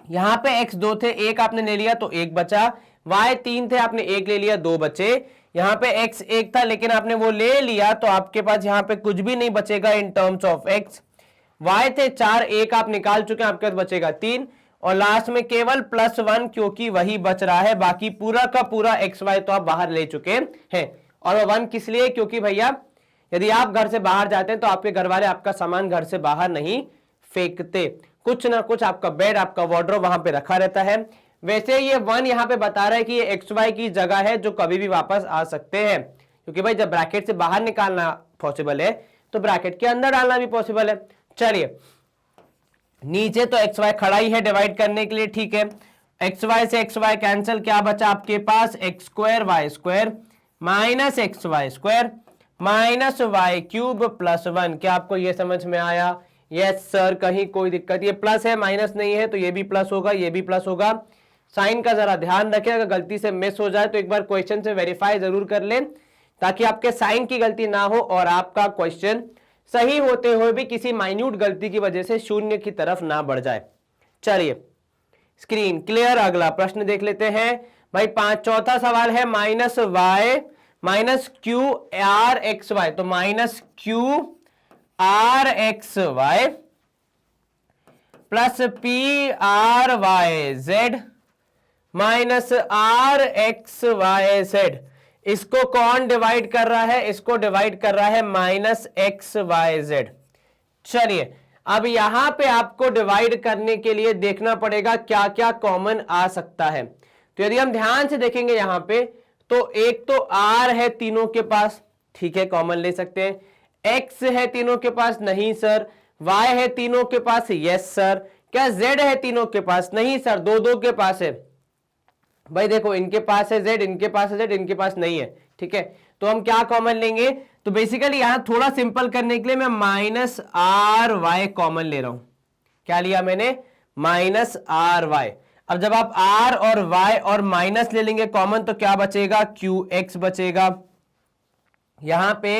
यहां पे x 2 थे, एक आपने ले लिया तो 1 बचा, y 3 थे, आपने 1 ले लिया 2 बचे, यहां पे x 1 था लेकिन आपने वो ले लिया, तो आपके पास यहां पे कुछ भी नहीं बचेगा इन टर्म्स ऑफ x। y थे 4, 1 आप निकाल चुके हैं, आपके पास बचेगा 3, और लास्ट में केवल +1 क्योंकि वही बच रहा है, बाकी पूरा का पूरा एक्स वाई तो आप बाहर ले चुके हैं। और वो 1 किस लिए, क्योंकि भैया यदि आप घर से बाहर जाते हैं तो आपके घर वाले आपका सामान घर से बाहर नहीं फेंकते, कुछ ना कुछ आपका बेड, आपका वार्डरोब वहां पे रखा रहता है। वैसे ये 1 यहाँ पे बता रहा है कि ये एक्स वाई की जगह है जो कभी भी वापस आ सकते हैं, क्योंकि भाई जब ब्रैकेट से बाहर निकालना पॉसिबल है तो ब्रैकेट के अंदर डालना भी पॉसिबल है। चलिए नीचे तो एक्स वाई खड़ा ही है डिवाइड करने के लिए, ठीक है, एक्स वाई से एक्स वाई कैंसिल, क्या बचा आपके पास, x square y square minus x y square minus y cube plus 1। क्या आपको ये समझ में आया? यस सर, कहीं कोई दिक्कत, ये प्लस है माइनस नहीं है, तो ये भी प्लस होगा, ये भी प्लस होगा। साइन का जरा ध्यान रखें, अगर गलती से मिस हो जाए तो एक बार क्वेश्चन से वेरीफाई जरूर कर लें, ताकि आपके साइन की गलती ना हो और आपका क्वेश्चन सही होते हुए भी किसी माइन्यूट गलती की वजह से 0 की तरफ ना बढ़ जाए। चलिए स्क्रीन क्लियर। अगला प्रश्न देख लेते हैं भाई, चौथा सवाल है minus y minus q r x y, तो minus q r x y plus p r y z minus r x y z, इसको कौन डिवाइड कर रहा है, इसको डिवाइड कर रहा है माइनस एक्स वाई जेड। चलिए अब यहां पे आपको डिवाइड करने के लिए देखना पड़ेगा क्या क्या कॉमन आ सकता है। तो यदि हम ध्यान से देखेंगे यहां पे, तो एक तो आर है तीनों के पास, ठीक है, कॉमन ले सकते हैं। एक्स है तीनों के पास, नहीं सर। वाई है तीनों के पास, यस सर। क्या जेड है तीनों के पास, नहीं सर, दो दो के पास है। भाई देखो इनके पास है जेड, इनके पास है जेड, इनके पास नहीं है, ठीक है, तो हम क्या कॉमन लेंगे, तो बेसिकली यहां थोड़ा सिंपल करने के लिए मैं माइनस आर वाई कॉमन ले रहा हूं। क्या लिया मैंने, माइनस आर वाई। अब जब आप आर और वाई और माइनस ले लेंगे कॉमन तो क्या बचेगा, क्यू एक्स बचेगा। यहां पे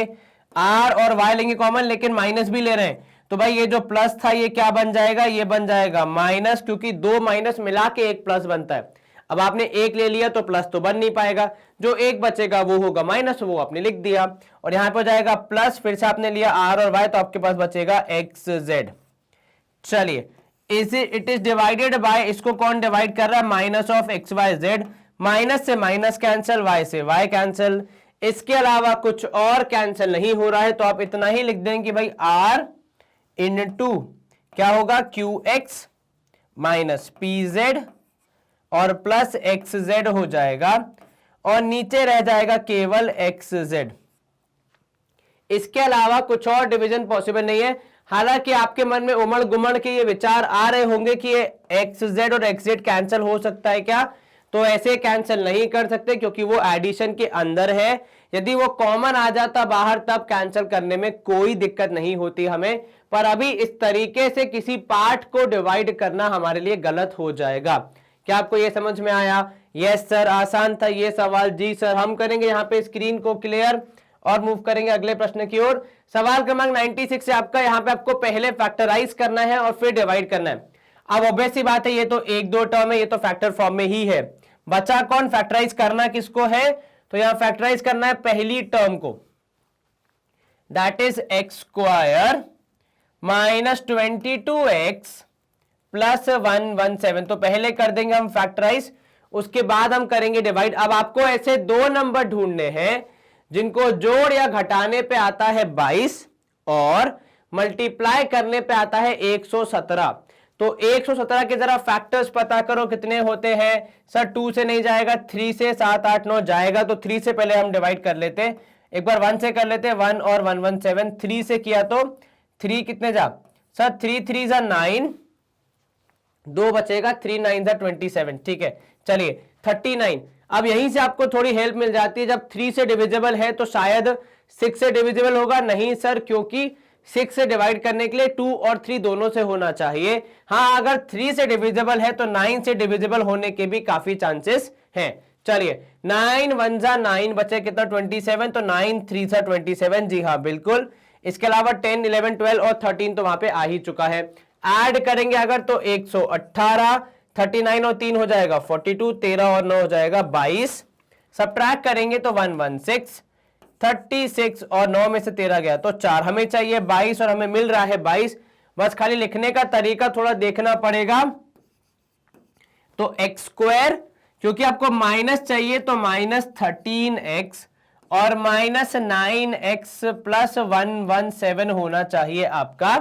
आर और वाई लेंगे कॉमन लेकिन माइनस भी ले रहे हैं, तो भाई ये जो प्लस था ये क्या बन जाएगा, ये बन जाएगा माइनस, क्योंकि दो माइनस मिला के एक प्लस बनता है। अब आपने एक ले लिया तो प्लस तो बन नहीं पाएगा, जो एक बचेगा वो होगा माइनस, वो आपने लिख दिया। और यहां पर जाएगा प्लस, फिर से आपने लिया आर और वाई तो आपके पास बचेगा एक्स जेड। चलिए इट इज डिवाइडेड बाय, इसको कौन डिवाइड कर रहा है, minus of x y z. Minus से माइनस कैंसिल, वाई से वाई कैंसिल, इसके अलावा कुछ और कैंसिल नहीं हो रहा है, तो आप इतना ही लिख देंगे कि भाई आर इनटू क्या होगा, Q x minus P Z और प्लस एक्स जेड हो जाएगा, और नीचे रह जाएगा केवल एक्स जेड। इसके अलावा कुछ और डिवीजन पॉसिबल नहीं है। हालांकि आपके मन में उमड़ गुमड़ के ये विचार आ रहे होंगे कि ये एक्स जेड और एक्स जेड कैंसिल हो सकता है क्या, तो ऐसे कैंसिल नहीं कर सकते क्योंकि वो एडिशन के अंदर है। यदि वो कॉमन आ जाता बाहर तब कैंसिल करने में कोई दिक्कत नहीं होती हमें, पर अभी इस तरीके से किसी पार्ट को डिवाइड करना हमारे लिए गलत हो जाएगा। क्या आपको ये समझ में आया? यस सर, आसान था ये सवाल। जी सर, हम करेंगे यहाँ पे स्क्रीन को क्लियर और मूव करेंगे अगले प्रश्न की ओर। सवाल क्रमांक 96 से आपका यहाँ पे आपको पहले फैक्टराइज करना है और फिर डिवाइड करना है। अब ऑब्वियस सी बात है, ये तो एक दो टर्म है, ये तो फैक्टर फॉर्म में ही है। बचा कौन, फैक्टराइज करना किसको है, तो यहां फैक्टराइज करना है पहली टर्म को, that is x square minus 22x plus 117। तो पहले कर देंगे हम फैक्टराइज, उसके बाद हम करेंगे डिवाइड। अब आपको ऐसे दो नंबर ढूंढने हैं जिनको जोड़ या घटाने पे आता है 22 और मल्टीप्लाई करने पे आता है 117। तो 117 के जरा फैक्टर्स पता करो कितने होते हैं। सर 2 से नहीं जाएगा, 3 से 7 8 9 जाएगा, तो 3 से पहले हम डिवाइड कर लेते हैं। एक बार 1 से कर लेते हैं, 1 और 117। 3 से किया तो 3 कितने जा, सर 3 3 जा 9, 2 बचेगा, 3 9 जा 27। ठीक है, चलिए 39। अब यहीं से आपको थोड़ी हेल्प मिल जाती है, जब 3 से डिविजिबल है तो शायद 6 से डिविजिबल होगा। नहीं सर, क्योंकि 6 से डिवाइड करने के लिए 2 और 3 दोनों से होना चाहिए। हाँ, अगर 3 से डिविजिबल है तो 9 से डिविजिबल होने के भी काफी चांसेस हैं। चलिए 9 1 जा 9, बचे कितना 27, तो 9 3 जा 27। जी हाँ बिल्कुल। इसके अलावा 10 11 12 और 13 तो वहां पे आ ही चुका है। ऐड करेंगे अगर तो 118, 39 और 3 हो जाएगा 42, 13 और 9 हो जाएगा 22। सब्ट्रैक्ट करेंगे तो 116, 36 और 9 में से 13 गया तो 4। हमें चाहिए 22 और हमें मिल रहा है 22। बस खाली लिखने का तरीका थोड़ा देखना पड़ेगा। तो एक्स स्क्वायर, क्योंकि आपको माइनस चाहिए तो माइनस 13x और माइनस 9x प्लस 117 होना चाहिए आपका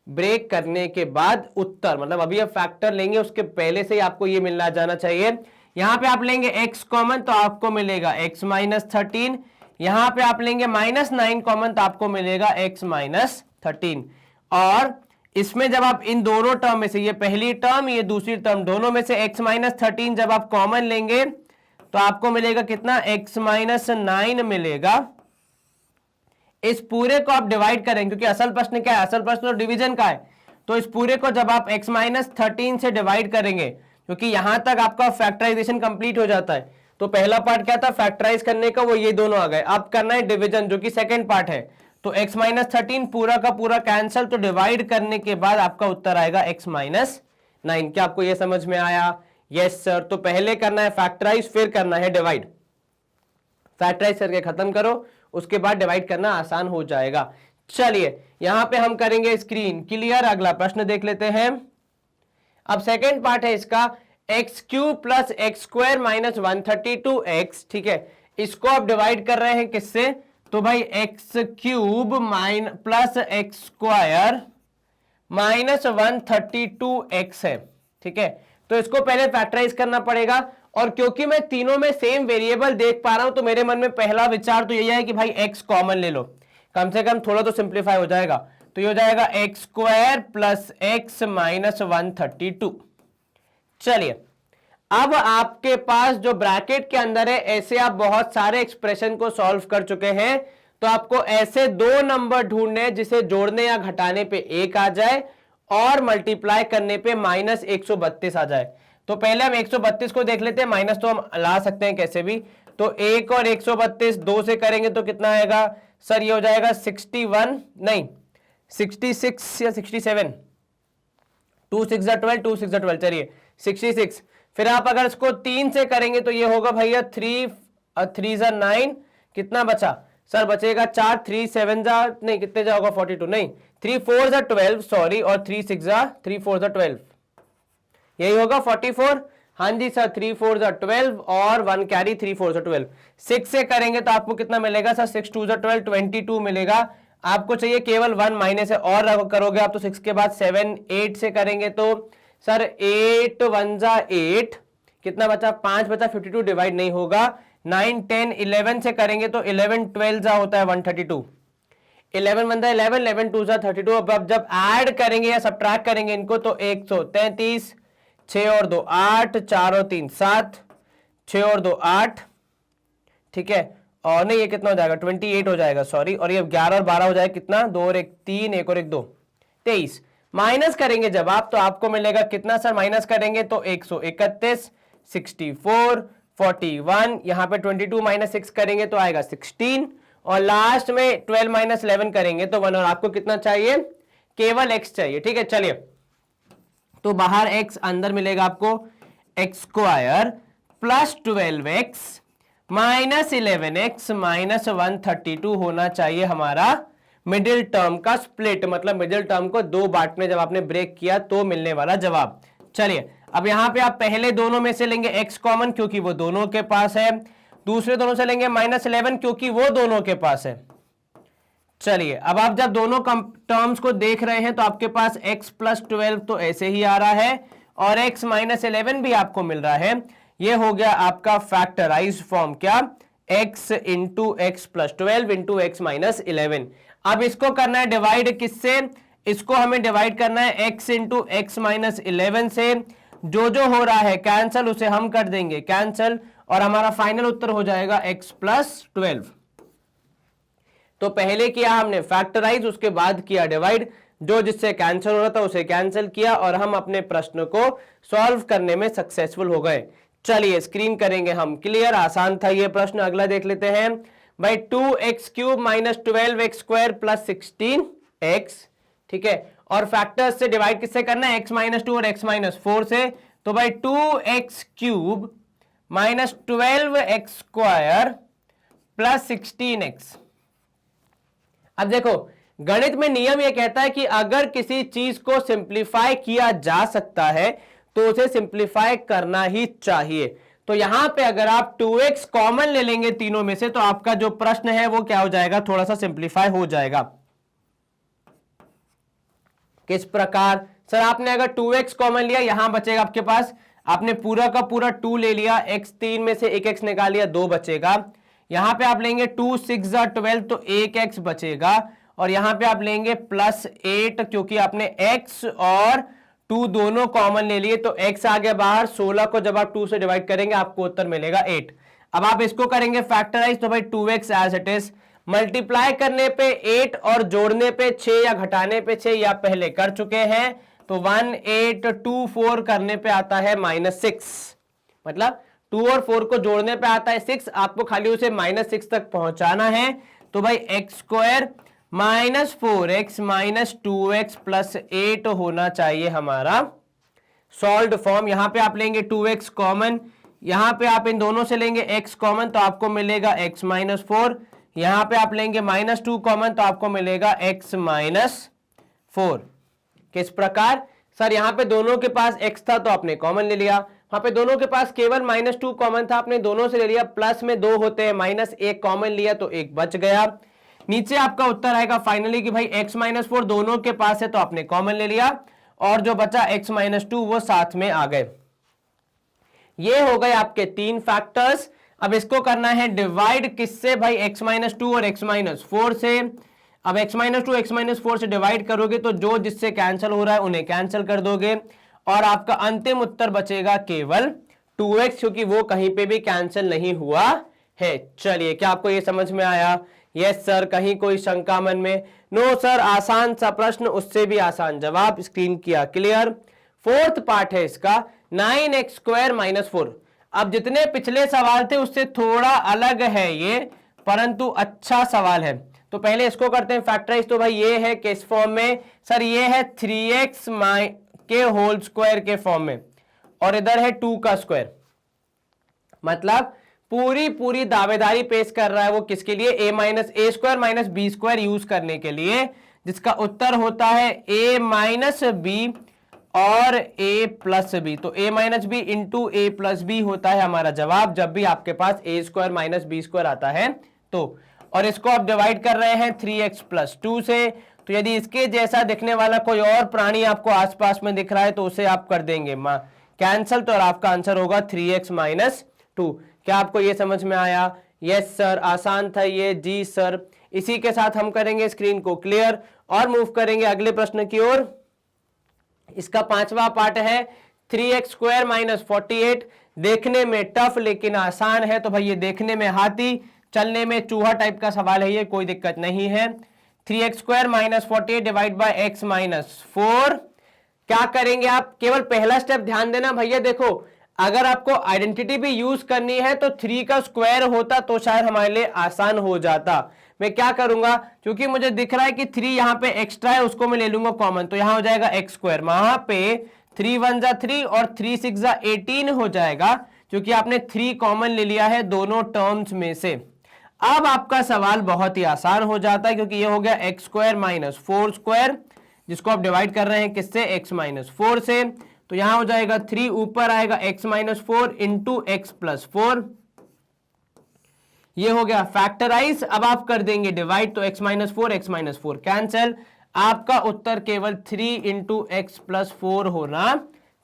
ब्रेक करने के बाद उत्तर। मतलब अभी आप फैक्टर लेंगे उसके पहले से ही आपको ये मिलना जाना चाहिए। यहां पे आप लेंगे x कॉमन तो आपको मिलेगा x माइनस 13। यहां पे आप लेंगे माइनस 9 कॉमन तो आपको मिलेगा x माइनस 13। और इसमें जब आप इन दोनों टर्म में से, ये पहली टर्म ये दूसरी टर्म, दोनों में से x माइनस 13 जब आप कॉमन लेंगे तो आपको मिलेगा कितना, x माइनस 9 मिलेगा। इस पूरे को आप डिवाइड करें, क्योंकि असल प्रश्न क्या है, असल प्रश्न तो डिवीजन का है। तो इस पूरे को जब आप x माइनस 13 से डिवाइड करेंगे, क्योंकि यहां तक आपका फैक्टराइजेशन कंप्लीट हो जाता है। तो पहला पार्ट क्या था फैक्टराइज करने का, वो ये दोनों आ गए। अब करना है डिवीजन, जो कि सेकंड पार्ट है। तो x माइनस 13 पूरा का पूरा कैंसिल, तो डिवाइड करने के बाद आपका उत्तर आएगा x माइनस 9। क्या आपको यह समझ में आया? Yes sir. तो पहले करना है फैक्टराइज, फिर करना है डिवाइड। फैक्टराइज करके खत्म करो, उसके बाद डिवाइड करना आसान हो जाएगा। चलिए यहां पे हम करेंगे स्क्रीन क्लियर। अगला प्रश्न देख लेते हैं। अब सेकंड पार्ट है इसका, x cube plus x square minus 132x। ठीक है, इसको आप डिवाइड कर रहे हैं किससे, तो भाई x cube plus x square minus 132x है। ठीक है, तो इसको पहले फैक्टराइज करना पड़ेगा। और क्योंकि मैं तीनों में सेम वेरिएबल देख पा रहा हूं तो मेरे मन में पहला विचार तो यही है कि भाई x कॉमन ले लो, कम से कम थोड़ा तो सिंप्लीफाई हो जाएगा। तो ये हो जाएगा X square plus x minus 132। चलिए अब आपके पास जो ब्रैकेट के अंदर है, ऐसे आप बहुत सारे एक्सप्रेशन को सॉल्व कर चुके हैं, तो आपको ऐसे दो नंबर ढूंढने हैं जिसे जोड़ने या घटाने पे 1 आ जाए और मल्टीप्लाई करने पे -132 आ जाए। तो पहले हम 132 को देख लेते हैं, माइनस तो हम ला सकते हैं कैसे भी। तो 1 और 132 2 से करेंगे तो कितना आएगा सर? ये हो जाएगा 61 नहीं 66 या 67, 2 6 12, 2 6 12, चलिए 66। फिर आप अगर इसको 3 से करेंगे तो ये होगा भैया 3 3 9, कितना बचा सर? बचेगा 4, 3 7 नहीं कितने जाओगा 42, नहीं 3 4 12 सॉरी, और 3 6 3 4 12, यही होगा 44। हाँ जी सर, 3 4 12 और 1 कैरी 3 4 12। 6 से करेंगे तो आपको कितना मिलेगा सर? 6 2 12, 22 मिलेगा। आपको चाहिए केवल 1 माइनस है और करोगे आप तो 6 के बाद 7 8 से करेंगे तो सर 8 1 8, कितना बचा? 5 बचा, 52 डिवाइड नहीं होगा। 9 10 11 से करेंगे तो 11 12 होता है 132, 11 1 11, 11 2 32। अब जब ऐड करेंगे या सब्ट्रैक्ट करेंगे इनको तो 133, 6 और 2 8, 4 और 3 7, 6 और 2 8, ठीक है। और नहीं ये कितना हो जाएगा? 28 हो जाएगा सॉरी, और ये 11 और 12 हो जाएगा कितना? 2 और 1 3, 1 और 1 2, 23। माइनस करेंगे जब आप तो आपको मिलेगा कितना सर? माइनस करेंगे तो 131, 64, 41, यहाँ पे 22 माइनस 6 करेंगे तो आएगा 16, और लास्ट में 12 माइनस 11 करेंगे तो 1। और आपको कितना चाहिए? केवल x चाहिए, ठीक है। चलिए तो बाहर x, अंदर मिलेगा आपको x square plus 12x minus 11x minus 132 होना चाहिए हमारा मिडिल टर्म का स्प्लिट, मतलब मिडिल टर्म को दो बांटने जब आपने ब्रेक किया तो मिलने वाला जवाब। चलिए अब यहां पे आप पहले दोनों में से लेंगे x कॉमन क्योंकि वो दोनों के पास है, दूसरे दोनों से लेंगे -11 क्योंकि वो दोनों के पास है। चलिए अब आप जब दोनों टर्म्स को देख रहे हैं तो आपके पास x प्लस 12 तो ऐसे ही आ रहा है और x माइनस 11 भी आपको मिल रहा है। ये हो गया आपका फैक्टराइज फॉर्म, क्या? x into x plus 12 into x minus 11। अब इसको करना है डिवाइड किससे? इसको हमें डिवाइड करना है x इंटू एक्स माइनस 11 से। जो जो हो रहा है कैंसल उसे हम कर देंगे कैंसल, और हमारा फाइनल उत्तर हो जाएगा x प्लस 12। तो पहले किया हमने फैक्टराइज, उसके बाद किया डिवाइड, जो जिससे कैंसिल हो रहा था उसे कैंसिल किया और हम अपने प्रश्न को सॉल्व करने में सक्सेसफुल हो गए। चलिए स्क्रीन करेंगे हम क्लियर, आसान था ये प्रश्न। अगला देख लेते हैं भाई 2x cube minus 12x square plus 16x, ठीक है। और फैक्टर्स से डिवाइड किससे करना है? x माइनस 2 और x माइनस 4 से। तो भाई 2x cube minus 12x square plus 16x। अब देखो गणित में नियम यह कहता है कि अगर किसी चीज को सिंप्लीफाई किया जा सकता है तो उसे सिंप्लीफाई करना ही चाहिए। तो यहां पे अगर आप 2x कॉमन ले लेंगे तीनों में से तो आपका जो प्रश्न है वो क्या हो जाएगा? थोड़ा सा सिंप्लीफाई हो जाएगा। किस प्रकार? सर आपने अगर 2x कॉमन लिया, यहां बचेगा आपके पास, आपने पूरा का पूरा 2 ले लिया, x 3 में से 1x निकाल लिया, 2 बचेगा। यहां पे आप लेंगे 2 6 12 तो 1x बचेगा, और यहां पे आप लेंगे प्लस 8 क्योंकि आपने x और 2 दोनों कॉमन ले लिए तो x आ गया बाहर। 16 को जब आप 2 से डिवाइड करेंगे आपको उत्तर मिलेगा 8। अब आप इसको करेंगे फैक्टराइज तो भाई 2x as it is, multiply करने पे 8 और जोड़ने पे 6 या घटाने पे 6 या पहले कर चुके हैं। तो 1 8 2 4 करने पे आता है -6, मतलब 2 और 4 को जोड़ने पे आता है 6, आपको खाली उसे -6 तक पहुंचाना है। तो भाई x square minus 4x minus 2x plus 8 होना चाहिए हमारा सॉल्व्ड फॉर्म। यहां पे आप लेंगे 2x कॉमन, यहां पे आप इन दोनों से लेंगे x कॉमन तो आपको मिलेगा x माइनस 4, यहां पे आप लेंगे -2 कॉमन तो आपको मिलेगा x माइनस 4। किस प्रकार? सर यहां पे दोनों के पास x था तो आपने कॉमन ले लिया, वहां पे दोनों के पास केवल -2 कॉमन था, आपने दोनों से ले लिया, प्लस में 2 होते हैं, -1 कॉमन लिया तो 1 बच गया। नीचे आपका उत्तर आएगा फाइनली कि भाई x माइनस 4 दोनों के पास है तो आपने कॉमन ले लिया, और जो बचा x माइनस 2 वो साथ में आ गए। ये हो गए आपके 3 फैक्टर्स। अब इसको करना है डिवाइड किससे? भाई x माइनस 2 और x माइनस 4 से। अब x माइनस 2 x माइनस 4 से डिवाइड करोगे तो जो जिससे कैंसिल हो रहा है उन्हें कैंसिल कर दोगे, और आपका अंतिम उत्तर बचेगा केवल 2x, क्योंकि वो कहीं पे भी कैंसिल नहीं हुआ है। चलिए, क्या आपको ये समझ में आया? यस सर, कहीं कोई शंका मन में? नो सर, आसान सा प्रश्न, उससे भी आसान जवाब स्क्रीन किया क्लियर। फोर्थ पार्ट है इसका, 9x² - 4। अब जितने पिछले सवाल थे उससे थोड़ा अलग है ये, परंतु अच्छा सवाल है। तो पहले इसको करते हैं फैक्टराइज। तो भाई ये है किस फॉर्म में? सर ये है 3x के होल स्क्वायर के फॉर्म में, और इधर है 2 का स्क्वायर। मतलब पूरी दावेदारी पेश कर रहा है वो किसके लिए? a² - b² यूज करने के लिए, जिसका उत्तर होता है a - b और a + b। तो a - b into a + b होता है हमारा जवाब, जब भी आपके पास a² - b² आता है तो। और इसको आप डिवाइड कर रहे हैं 3x + 2 से। तो यदि इसके जैसा दिखने वाला कोई और प्राणी आपको आसपास में दिख रहा है तो उसे आप कर देंगे कैंसल, तो और आपका आंसर होगा 3x - 2। क्या आपको ये समझ में आया? यस सर, आसान था ये। जी सर, इसी के साथ हम करेंगे स्क्रीन को क्लियर और मूव करेंगे अगले प्रश्न की ओर। इसका 5वां पार्ट है 3x² - 48। देखने में टफ लेकिन आसान है। तो भाई ये देखने में हाथी, चलने में चूहा टाइप का सवाल है ये, कोई दिक्कत नहीं है। 3x² - 48 divide by x - 4। क्या करेंगे आप? केवल पहला स्टेप ध्यान देना भैया। देखो, अगर आपको आइडेंटिटी भी यूज करनी है तो 3 का स्क्वायर होता तो शायद हमारे लिए आसान हो जाता। मैं क्या करूंगा, क्योंकि मुझे दिख रहा है कि 3 यहां पे एक्स्ट्रा है, उसको मैं ले लूंगा कॉमन, तो यहां हो जाएगा x²। वहां पे 3 × 1 = 3 और 3 × 6 = 18 हो जाएगा, क्योंकि आपने 3 कॉमन ले लिया है दोनों टर्म्स में से। अब आपका सवाल बहुत ही आसान हो जाता है, क्योंकि ये हो गया x² - 4², जिसको आप डिवाइड कर रहे हैं किससे? x - 4 से। तो यहां हो जाएगा 3, ऊपर आएगा x - 4 इंटू x + 4। ये हो गया फैक्टराइज। अब आप कर देंगे डिवाइड, तो x - 4 कैंसिल। आपका उत्तर केवल 3 इंटू x + 4 होना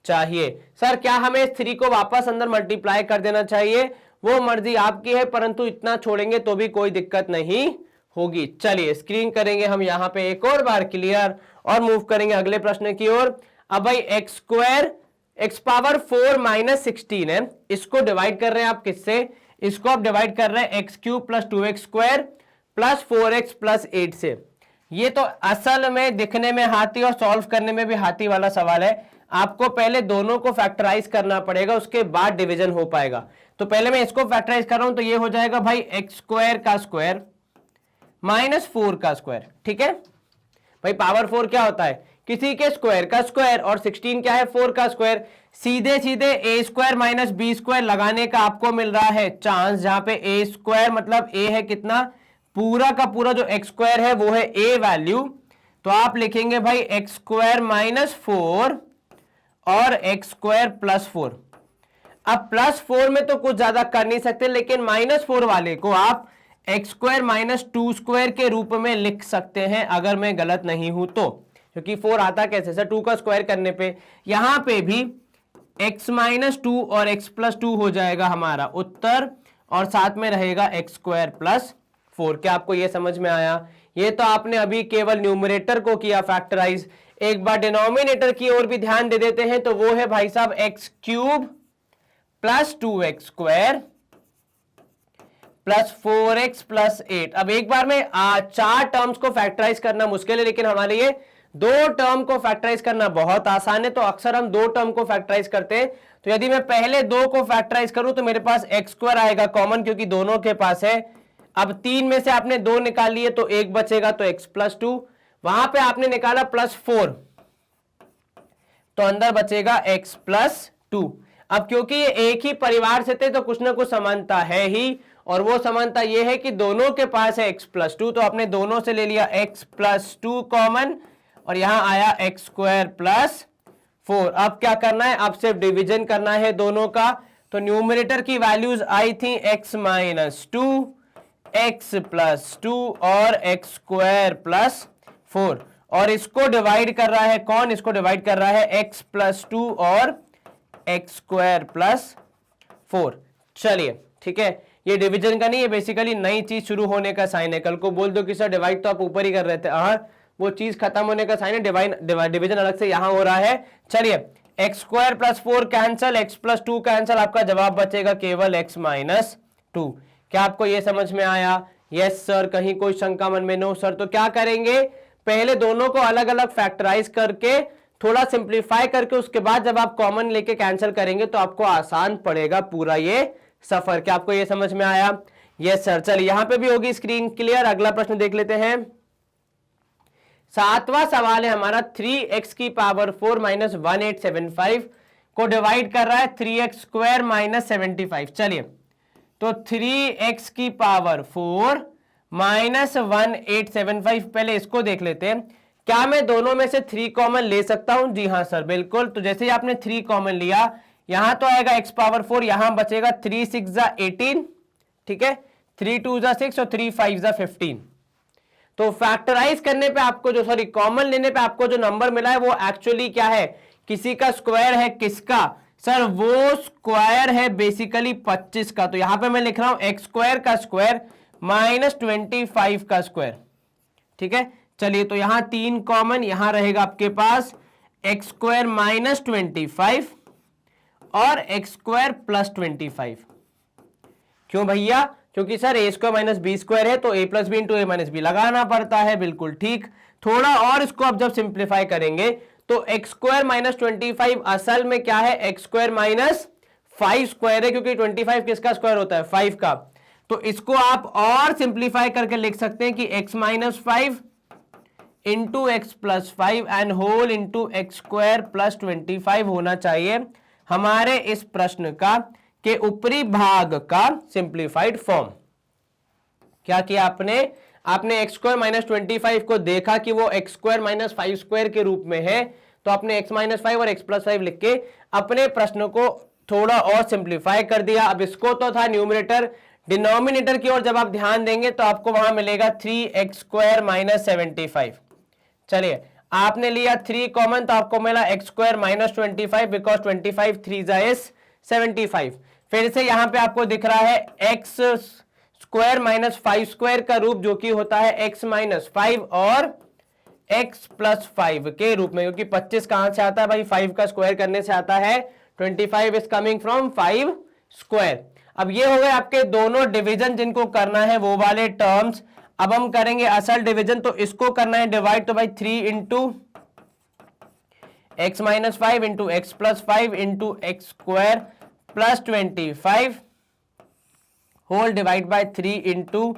चाहिए। सर क्या हमें इस 3 को वापस अंदर मल्टीप्लाई कर देना चाहिए? वो मर्जी आपकी है, परंतु इतना छोड़ेंगे तो भी कोई दिक्कत नहीं होगी। चलिए स्क्रीन करेंगे हम यहां पे एक और बार क्लियर और मूव करेंगे अगले प्रश्न की ओर। अब भाई x² x⁴ - 16 है, इसको डिवाइड कर रहे हैं आप किससे? इसको आप डिवाइड कर रहे हैं x³ + 2x² + 4x + 8 से। ये तो असल में दिखने में हाथी और सॉल्व करने में भी हाथी वाला सवाल है। आपको पहले दोनों को फैक्टराइज करना पड़ेगा, उसके बाद डिवीजन हो पाएगा। तो पहले मैं इसको फैक्टराइज कर रहा हूं, तो ये हो जाएगा भाई x² का स्क्वायर - 4 का स्क्वायर। ठीक है भाई, पावर 4 क्या होता है? किसी के स्क्वायर का स्क्वायर, और 16 क्या है? 4 का स्क्वायर। सीधे सीधे a² - b² लगाने का आपको मिल रहा है चांस, जहां पे a² मतलब a है कितना? पूरा का पूरा जो x² है वो है a वैल्यू। तो आप लिखेंगे भाई x² - 4 और x² + 4। अब +4 में तो कुछ ज्यादा कर नहीं सकते, लेकिन -4 वाले को आप x² - 2² के रूप में लिख सकते हैं, अगर मैं गलत नहीं हूं तो। क्योंकि 4 आता कैसे सर? 2 का स्क्वायर करने पे। यहां पे भी x - 2 और x + 2 हो जाएगा हमारा उत्तर, और साथ में रहेगा x² + 4। क्या आपको यह समझ में आया? ये तो आपने अभी केवल न्यूमरेटर को किया फैक्टराइज। एक बार डिनोमिनेटर की ओर भी ध्यान दे देते हैं, तो वो है भाई साहब x³ + 2x² + 4x + 8। अब एक बार में 4 टर्म्स को फैक्टराइज करना मुश्किल है, लेकिन हमारे लिए 2 टर्म को फैक्टराइज करना बहुत आसान है। तो अक्सर हम 2 टर्म को फैक्टराइज करते हैं। तो यदि मैं पहले 2 को फैक्टराइज करूं तो मेरे पास x² आएगा कॉमन, क्योंकि दोनों के पास है। अब 3 में से आपने 2 निकाल लिए तो 1 बचेगा, तो x + 2। वहां पे आपने निकाला +4, तो अंदर बचेगा x + 2। अब क्योंकि ये एक ही परिवार से थे तो कुछ ना कुछ समानता है ही, और वो समानता ये है कि दोनों के पास है x + 2। तो आपने दोनों से ले लिया x + 2 कॉमन, और यहां आया x² + 4। अब क्या करना है? अब सिर्फ डिवीजन करना है दोनों का। तो न्यूमरेटर की वैल्यूज आई थी x - 2, x + 2 और x² + 4, और इसको डिवाइड कर रहा है कौन? इसको डिवाइड कर रहा है x + 2 और x² + 4। चलिए ठीक है, ये डिवीजन का नहीं है, बेसिकली नई चीज शुरू होने का साइन है। कल को बोल दो कि सर डिवाइड तो आप ऊपर ही कर रहे थे, वो चीज खत्म होने का साइन है, डिवीजन अलग से यहां हो रहा है। चलिए x square plus 4 cancel, x plus 2 cancel, आपका जवाब बचेगा केवल एक्स माइनस 2। क्या आपको यह समझ में आया? यस सर, कहीं कोई शंका मन में? No sir. तो क्या करेंगे, पहले दोनों को अलग अलग फैक्टराइज करके थोड़ा सिंप्लीफाई करके उसके बाद जब आप कॉमन लेके कैंसिल करेंगे तो आपको आसान पड़ेगा पूरा ये सफर। क्या आपको ये समझ में आया? Yes sir. चलिए यहां पे भी होगी स्क्रीन क्लियर। अगला प्रश्न देख लेते हैं। 7वां सवाल है हमारा, 3x की पावर 4 माइनस 1875 को डिवाइड कर रहा है 3x स्क्वायर माइनस 75। चलिए तो 3x की पावर 4 माइनस 1875, पहले इसको देख लेते हैं। क्या मैं दोनों में से 3 कॉमन ले सकता हूं? जी हां सर, बिल्कुल। तो जैसे ही आपने 3 कॉमन लिया, यहां तो आएगा x पावर 4, यहां बचेगा 3 6 जा 18, ठीक है, 3 2 जा 6 और 3 5 जा 15। तो फैक्टराइज करने पे आपको जो, सॉरी, कॉमन लेने पे आपको जो नंबर मिला है वो एक्चुअली क्या है, किसी का स्क्वायर है। किसका सर? वो स्क्वायर है बेसिकली 25 का। तो यहां पे मैं लिख रहा हूं एक्स स्क्वायर का स्क्वायर माइनस 25 का स्क्वायर, ठीक है। चलिए तो यहां 3 कॉमन, यहां रहेगा आपके पास एक्स स्क्वायर माइनस 25 और एक्स स्क्वायर प्लस 25। क्यों भैया? क्योंकि सर ए स्क्वायर माइनस बी स्क्वायर है तो ए प्लस बी इंटू ए माइनस बी लगाना पड़ता है। बिल्कुल ठीक। थोड़ा और इसको आप जब सिंप्लीफाई करेंगे तो एक्स स्क्वायर माइनस 25 असल में क्या है, एक्स स्क्वायर माइनस 5 स्क्वायर है, क्योंकि 25 किसका स्क्वायर होता है? 5 का। तो इसको आप और सिंप्लीफाई करके लिख सकते हैं कि x minus 5 into x plus 5 and whole into x square plus 25 होना चाहिए हमारे इस प्रश्न का के ऊपरी भाग का सिंप्लीफाइड फॉर्म। क्या किया आपने एक्स स्क्वायर माइनस 25 को देखा कि वो एक्स स्क्वायर माइनस 5 स्क्वायर के रूप में है, तो आपने एक्स माइनस 5 और एक्स प्लस 5 लिख के अपने प्रश्न को थोड़ा और सिंप्लीफाई कर दिया। अब इसको तो था न्यूमरेटर, डिनोमिनेटर की ओर जब आप ध्यान देंगे तो आपको वहां मिलेगा 3x स्क्वायर माइनस 75। चलिए आपने लिया 3 कॉमन तो आपको मिला एक्स स्क्वायर माइनस 25, बिकॉज 25 3 जा इज 75। फिर से यहां पे आपको दिख रहा है एक्स स्क्वायर माइनस 5 स्क्वायर का रूप जो कि होता है एक्स माइनस 5 और एक्स प्लस 5 के रूप में, क्योंकि 25 कहां से आता है भाई? 5 का स्क्वायर करने से आता है। 25 इज कमिंग फ्रॉम 5 स्क्वायर। अब ये हो गए आपके दोनों डिवीजन जिनको करना है वो वाले टर्म्स। अब हम करेंगे असल डिवीजन, तो इसको करना है डिवाइड, तो भाई 3 into x minus 5 into x plus 5 into x square plus 25 whole divide by 3 into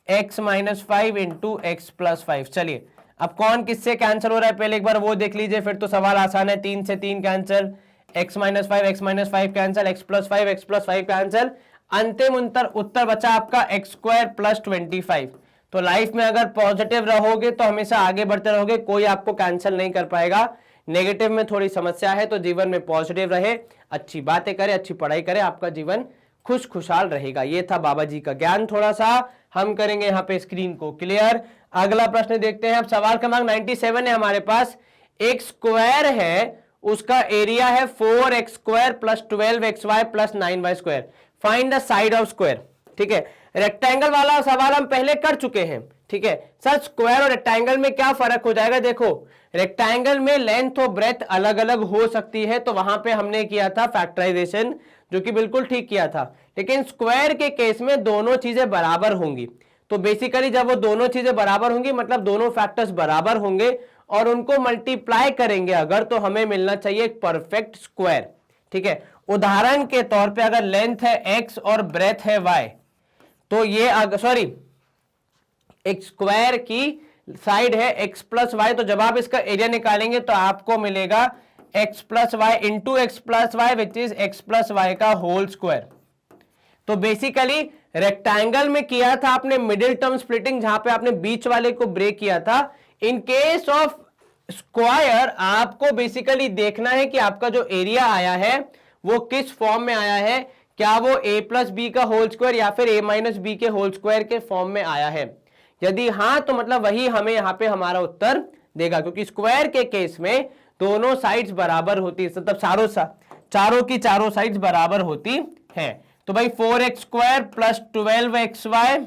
x minus 5 into x plus 5। चलिए अब कौन किससे कैंसिल हो रहा है पहले एक बार वो देख लीजिए, फिर तो सवाल आसान है। 3 से 3 cancel, x minus 5 cancel, x plus 5 cancel, अंतिम उत्तर बचा आपका एक्स स्क्वायर प्लस 25। तो लाइफ में अगर पॉजिटिव रहोगे तो हमेशा आगे बढ़ते रहोगे, कोई आपको कैंसिल नहीं कर पाएगा। नेगेटिव में थोड़ी समस्या है, तो जीवन में पॉजिटिव रहे, अच्छी बातें करे, अच्छी पढ़ाई करे, आपका जीवन खुशहाल रहेगा। ये था बाबा जी का ज्ञान। थोड़ा सा हम करेंगे यहाँ पे स्क्रीन को क्लियर। अगला प्रश्न देखते हैं। अब सवाल क्रमांक 97 है हमारे पास। एक स्क्वायर है, उसका एरिया है 4x square plus 12xy plus 9y square. Find the side of square. ठीक है, रेक्टेंगल वाला सवाल हम पहले कर चुके हैं। ठीक है सर, स्क्वायर और रेक्टेंगल में क्या फर्क हो जाएगा? देखो रेक्टेंगल में लेंथ और ब्रेथ अलग अलग हो सकती है, तो वहां पे हमने किया था फैक्टराइजेशन, जो कि बिल्कुल ठीक किया था। लेकिन स्क्वायर के केस में दोनों चीजें बराबर होंगी। तो बेसिकली जब वो दोनों चीजें बराबर होंगी मतलब दोनों फैक्टर्स बराबर होंगे और उनको मल्टीप्लाई करेंगे अगर, तो हमें मिलना चाहिए एक परफेक्ट स्क्वायर। ठीक है, उदाहरण के तौर पे अगर लेंथ है x और ब्रेथ है y, तो ये एक स्क्वायर की साइड है x प्लस वाई, तो जब आप इसका एरिया निकालेंगे तो आपको मिलेगा x plus y into x plus y which is x plus y का होल स्क्वायर। तो बेसिकली रेक्टेंगल में किया था आपने मिडिल टर्म स्प्लिटिंग, जहां पे आपने बीच वाले को ब्रेक किया था। इन केस ऑफ स्क्वायर आपको बेसिकली देखना है कि आपका जो एरिया आया है वो किस फॉर्म में आया है, क्या वो a प्लस बी का होल स्क्वायर या फिर a माइनस बी के होल स्क्वायर के फॉर्म में आया है। यदि हां तो मतलब वही हमें यहां पे हमारा उत्तर देगा, क्योंकि स्क्वायर के केस में दोनों साइड्स बराबर होती है, मतलब चारों की चारों साइड्स बराबर होती हैं। तो भाई 4x square plus 12xy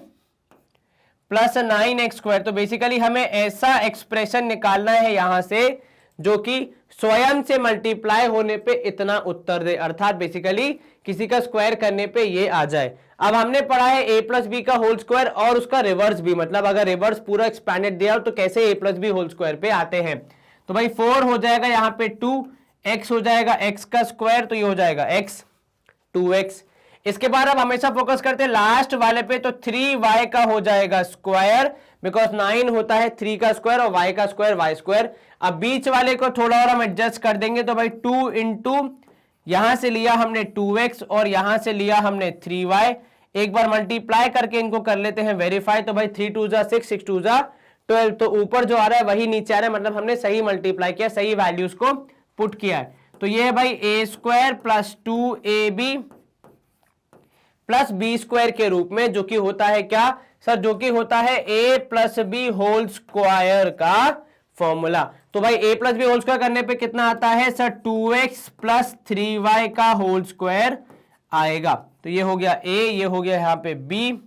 plus 9x square, तो बेसिकली हमें ऐसा एक्सप्रेशन निकालना है यहां से जो कि स्वयं से मल्टीप्लाई होने पे इतना उत्तर दे, अर्थात बेसिकली किसी का स्क्वायर करने पे ये आ जाए। अब हमने पढ़ा है a प्लस बी का होल स्क्वायर और उसका रिवर्स भी, मतलब अगर रिवर्स पूरा एक्सपैंडेड दिया हो तो कैसे a plus b whole square पे आते हैं। तो भाई 4 हो जाएगा यहाँ पे 2x हो जाएगा x का स्क्वायर, तो ये हो जाएगा x 2x। इसके बाद अब हमेशा फोकस करते हैं लास्ट वाले पे, तो 3y का हो जाएगा स्क्वायर, बिकॉज 9 होता है 3 का स्क्वायर और y का स्क्वायर y स्क्वायर। अब बीच वाले को थोड़ा और हम एडजस्ट कर देंगे, तो भाई 2 इंटू यहां से लिया हमने 2x और यहां से लिया हमने 3y, एक बार मल्टीप्लाई करके इनको कर लेते हैं वेरीफाई, तो भाई 3 2 6 6 2 12, तो ऊपर जो आ रहा है वही नीचे आ रहा है, मतलब हमने सही मल्टीप्लाई किया, सही वैल्यूज को पुट किया है। तो ये है भाई a square plus 2ab plus B square के रूप में, जो कि होता है क्या सर, जो कि होता है a plus b whole square का फॉर्मूला। तो भाई a plus b whole square करने पे कितना आता है सर, 2x प्लस 3y का होल स्क्वायर आएगा। तो ये हो गया a, ये हो गया यहाँ पे b।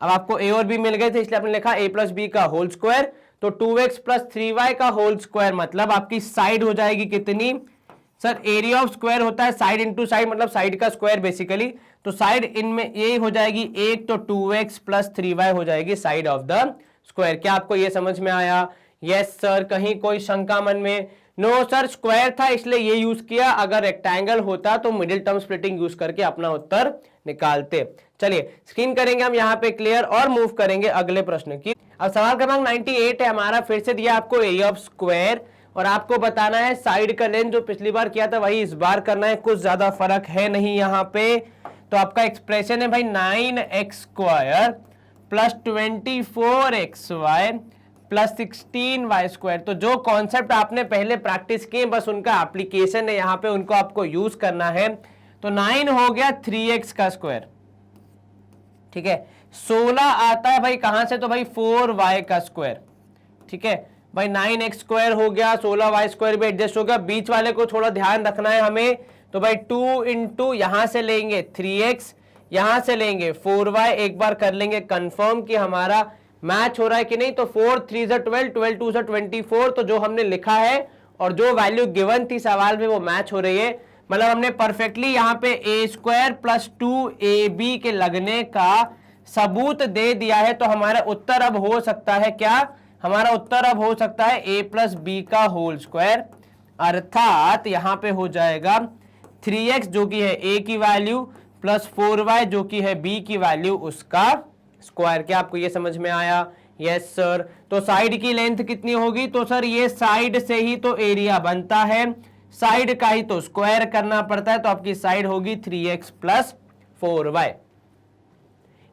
अब आपको a और b मिल गए थे इसलिए आपने लिखा a प्लस बी का होल स्क्वायर, तो 2x प्लस 3y का होल स्क्वायर, मतलब आपकी साइड हो जाएगी कितनी सर, एरिया ऑफ स्क्वायर होता है साइड इंटू साइड, मतलब साइड का स्क्वायर बेसिकली, तो साइड इनमें ये हो जाएगी एक, तो 2x प्लस 3y हो जाएगी साइड ऑफ द स्क्वायर। क्या आपको ये समझ में आया? Yes sir. कहीं कोई शंका मन में? नो सर, स्क्वायर था इसलिए ये यूज किया, अगर रेक्टेंगल होता तो मिडिल टर्म स्प्लिटिंग यूज करके अपना उत्तर निकालते। चलिए स्क्रीन करेंगे हम यहाँ पे क्लियर और मूव करेंगे अगले प्रश्न की। अब सवाल क्रमांक 98 है हमारा, फिर से दिया आपको एरिया ऑफ स्क्वायर और आपको बताना है साइड का लेंथ, जो पिछली बार किया था वही इस बार करना है, कुछ ज्यादा फर्क है नहीं यहाँ पे। तो आपका एक्सप्रेशन है भाई 9x square plus 24xy plus 16y square. तो जो कॉन्सेप्ट आपने पहले प्रैक्टिस किए बस उनका एप्लीकेशन है यहाँ पे, उनको आपको यूज करना है। तो 9 हो गया 3x का स्क्वायर, ठीक है। 16 आता है भाई कहां से, तो भाई 4y का स्क्वायर, ठीक है भाई। 9x स्क्वायर हो गया, 16y स्क्वायर भी एडजस्ट हो गया, बीच वाले को थोड़ा ध्यान रखना है हमें। तो भाई 2 इंटू यहां से लेंगे 3x, यहां से लेंगे 4y, एक बार कर लेंगे कंफर्म कि हमारा मैच हो रहा है कि नहीं। तो 4 3 12, 12 2 24, तो जो हमने लिखा है और जो वैल्यू गिवन थी सवाल में वो मैच हो रही है, मतलब हमने परफेक्टली यहाँ पे a स्क्वायर प्लस 2ab के लगने का सबूत दे दिया है। तो हमारा उत्तर अब हो सकता है क्या, हमारा उत्तर अब हो सकता है a प्लस बी का होल स्क्वायर, अर्थात यहां पे हो जाएगा 3x जो कि है a की वैल्यू प्लस 4y जो कि है b की वैल्यू, उसका स्क्वायर। क्या आपको ये समझ में आया? Yes sir. तो साइड की लेंथ कितनी होगी, तो सर ये साइड से ही तो एरिया बनता है, साइड का ही तो स्क्वायर करना पड़ता है, तो आपकी साइड होगी 3x प्लस 4y।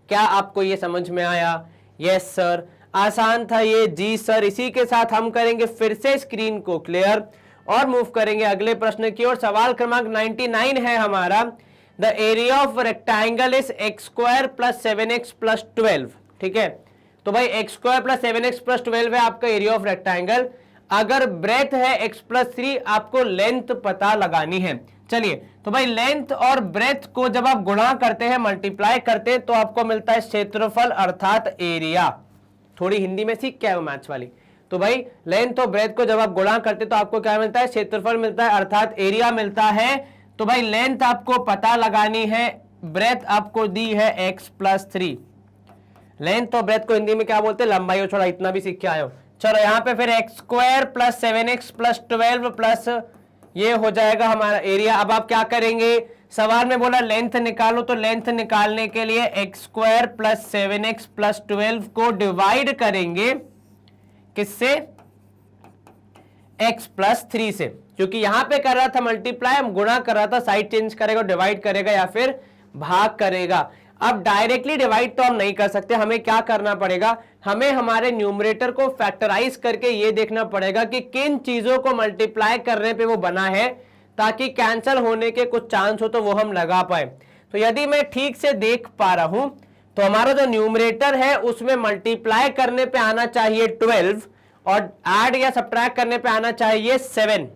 क्या आपको ये समझ में आया? Yes sir. आसान था ये जी सर। इसी के साथ हम करेंगे फिर से स्क्रीन को क्लियर और मूव करेंगे अगले प्रश्न की ओर। सवाल क्रमांक 99 है हमारा, the area of rectangle is x square plus 7x plus 12, ठीक है। तो भाई x square plus 7x plus 12 है आपका एरिया ऑफ रेक्टेंगल। अगर ब्रेथ है x प्लस 3, आपको लेंथ पता लगानी है। चलिए, तो भाई लेंथ और ब्रेथ को जब आप गुणा करते हैं, मल्टीप्लाई करते हैं, तो आपको मिलता है क्षेत्रफल अर्थात एरिया। थोड़ी हिंदी में सीख क्या है मैथ्स वाली। तो भाई लेंथ और ब्रेथ को जब आप गुणा करते तो आपको क्या मिलता है, क्षेत्रफल मिलता है अर्थात एरिया मिलता है। तो भाई लेंथ आपको पता लगानी है, ब्रेथ आपको दी है x प्लस 3। लेंथ और ब्रेथ को हिंदी में क्या बोलते हैं, लंबाई और चौड़ाई, इतना भी सीख के आए हो। चलो यहाँ पे फिर x square plus 7x plus 12 plus ये हो जाएगा हमारा एरिया। अब आप क्या करेंगे, सवाल में बोला लेंथ निकालो, तो लेंथ निकालने के लिए x square plus 7x plus 12 को डिवाइड करेंगे किससे, x प्लस 3 से, क्योंकि यहां पे कर रहा था मल्टीप्लाई, हम गुणा कर रहा था, साइड चेंज करेगा, डिवाइड करेगा या फिर भाग करेगा। अब डायरेक्टली डिवाइड तो हम नहीं कर सकते, हमें क्या करना पड़ेगा, हमें हमारे न्यूमरेटर को फैक्टराइज करके ये देखना पड़ेगा कि किन चीजों को मल्टीप्लाई करने पे वो बना है, ताकि कैंसल होने के कुछ चांस हो तो वो हम लगा पाए। तो यदि मैं ठीक से देख पा रहा हूं तो हमारा जो न्यूमरेटर है उसमें मल्टीप्लाई करने पे आना चाहिए 12 और ऐड या सब्ट्रैक्ट करने पे आना चाहिए 7।